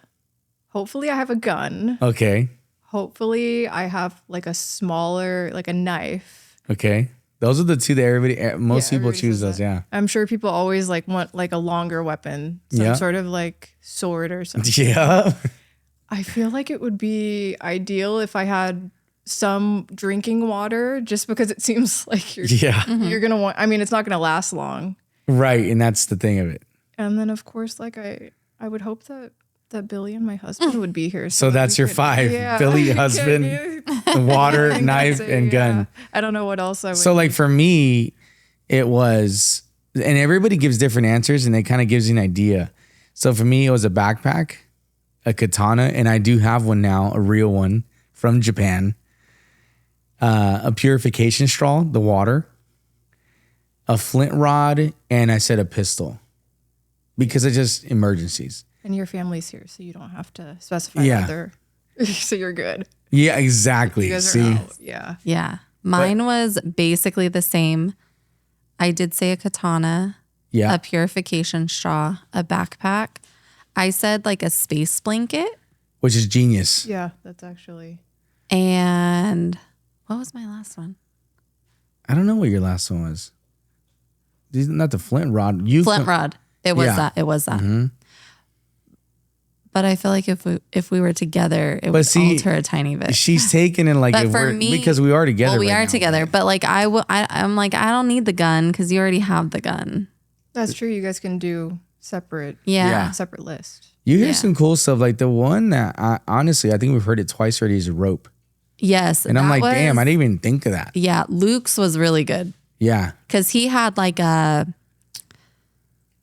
hopefully I have a gun. Okay. Hopefully I have like a smaller, like a knife. Okay. Those are the 2 that most people everybody choose says those. that. Yeah. I'm sure people always like want like a longer weapon, some sort of like sword or something. Yeah. I feel like it would be ideal if I had some drinking water, just because it seems like you're going to want, I mean, it's not going to last long. Right. And that's the thing of it. And then of course, like I would hope that Billy and my husband would be here. So that's your 5. Yeah. Billy, husband, water, knife, and gun. I don't know what else I would. So like for me, it was, and everybody gives different answers and it kind of gives you an idea. So for me, it was a backpack, a katana, and I do have one now, a real one from Japan, a purification straw, the water, a flint rod, and I said a pistol because it's just emergencies. And your family's here, so you don't have to specify whether. So you're good. Yeah, exactly. You guys See? are out. Yeah. Yeah. Mine was basically the same. I did say a katana, a purification straw, a backpack. I said like a space blanket. Which is genius. Yeah, that's actually. And what was my last one? I don't know what your last one was. Not the flint rod. Flint rod. It was that. It was that. Mm-hmm. But I feel like if we were together, it would alter a tiny bit. She's taking it like but for me, because we are together. Well, we right are now, together. right? But like I'm like I don't need the gun because you already have the gun. That's true. You guys can do separate. Separate list. You hear some cool stuff. Like the one that honestly, I think we've heard it twice already is rope. Yes. And I'm like, damn, I didn't even think of that. Yeah. Luke's was really good. Yeah. Because he had like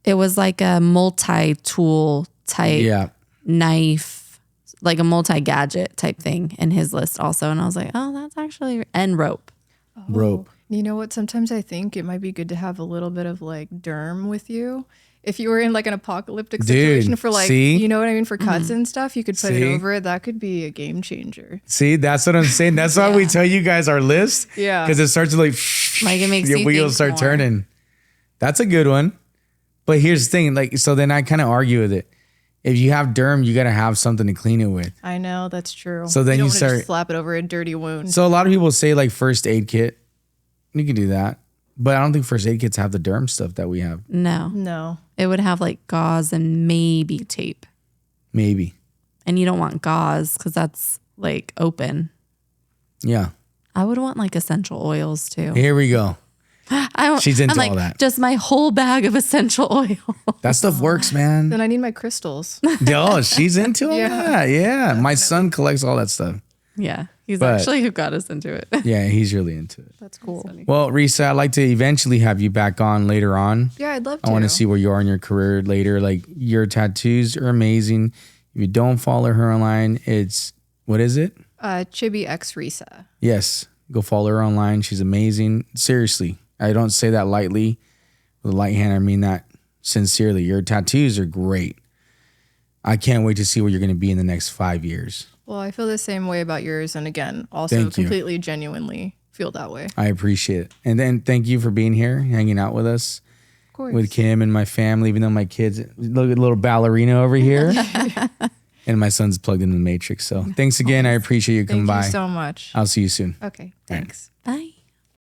it was like a multi-tool type knife, like a multi-gadget type thing in his list also. And I was like, oh, that's actually, and rope. Oh, rope. You know what? Sometimes I think it might be good to have a little bit of like derm with you. If you were in like an apocalyptic situation for like, you know what I mean? For cuts and stuff, you could put it over it. That could be a game changer. See, that's what I'm saying. That's why we tell you guys our list. Yeah. Because it starts to like it makes your wheels start turning. That's a good one. But here's the thing. Like, so then I kind of argue with it. If you have derm, you got to have something to clean it with. I know, that's true. So then you don't start just slap it over a dirty wound. So a lot of people say like first aid kit. You can do that. But I don't think first aid kits have the derm stuff that we have. No. It would have like gauze and maybe tape. Maybe. And you don't want gauze because that's like open. Yeah. I would want like essential oils too. Here we go. She's into all that. Just my whole bag of essential oil. That stuff works, man. Then I need my crystals. Oh, she's into all that. Yeah. My son collects all that stuff. Yeah. He's actually who got us into it. Yeah, he's really into it. That's cool. Well, Resa, I'd like to eventually have you back on later on. Yeah, I'd love to. I want to see where you are in your career later. Like, your tattoos are amazing. If you don't follow her online, it's, what is it? ChibixResa. Yes. Go follow her online. She's amazing. Seriously. I don't say that lightly. With a light hand, I mean that sincerely. Your tattoos are great. I can't wait to see where you're going to be in the next 5 years. Well, I feel the same way about yours. And again, also completely genuinely feel that way. I appreciate it. And then thank you for being here, hanging out with us. Of course. With Kim and my family, even though my kids, look at little ballerina over here. And my son's plugged into the Matrix. So thanks again. I appreciate you coming by. Thank you so much. I'll see you soon. Okay. Thanks. Bye.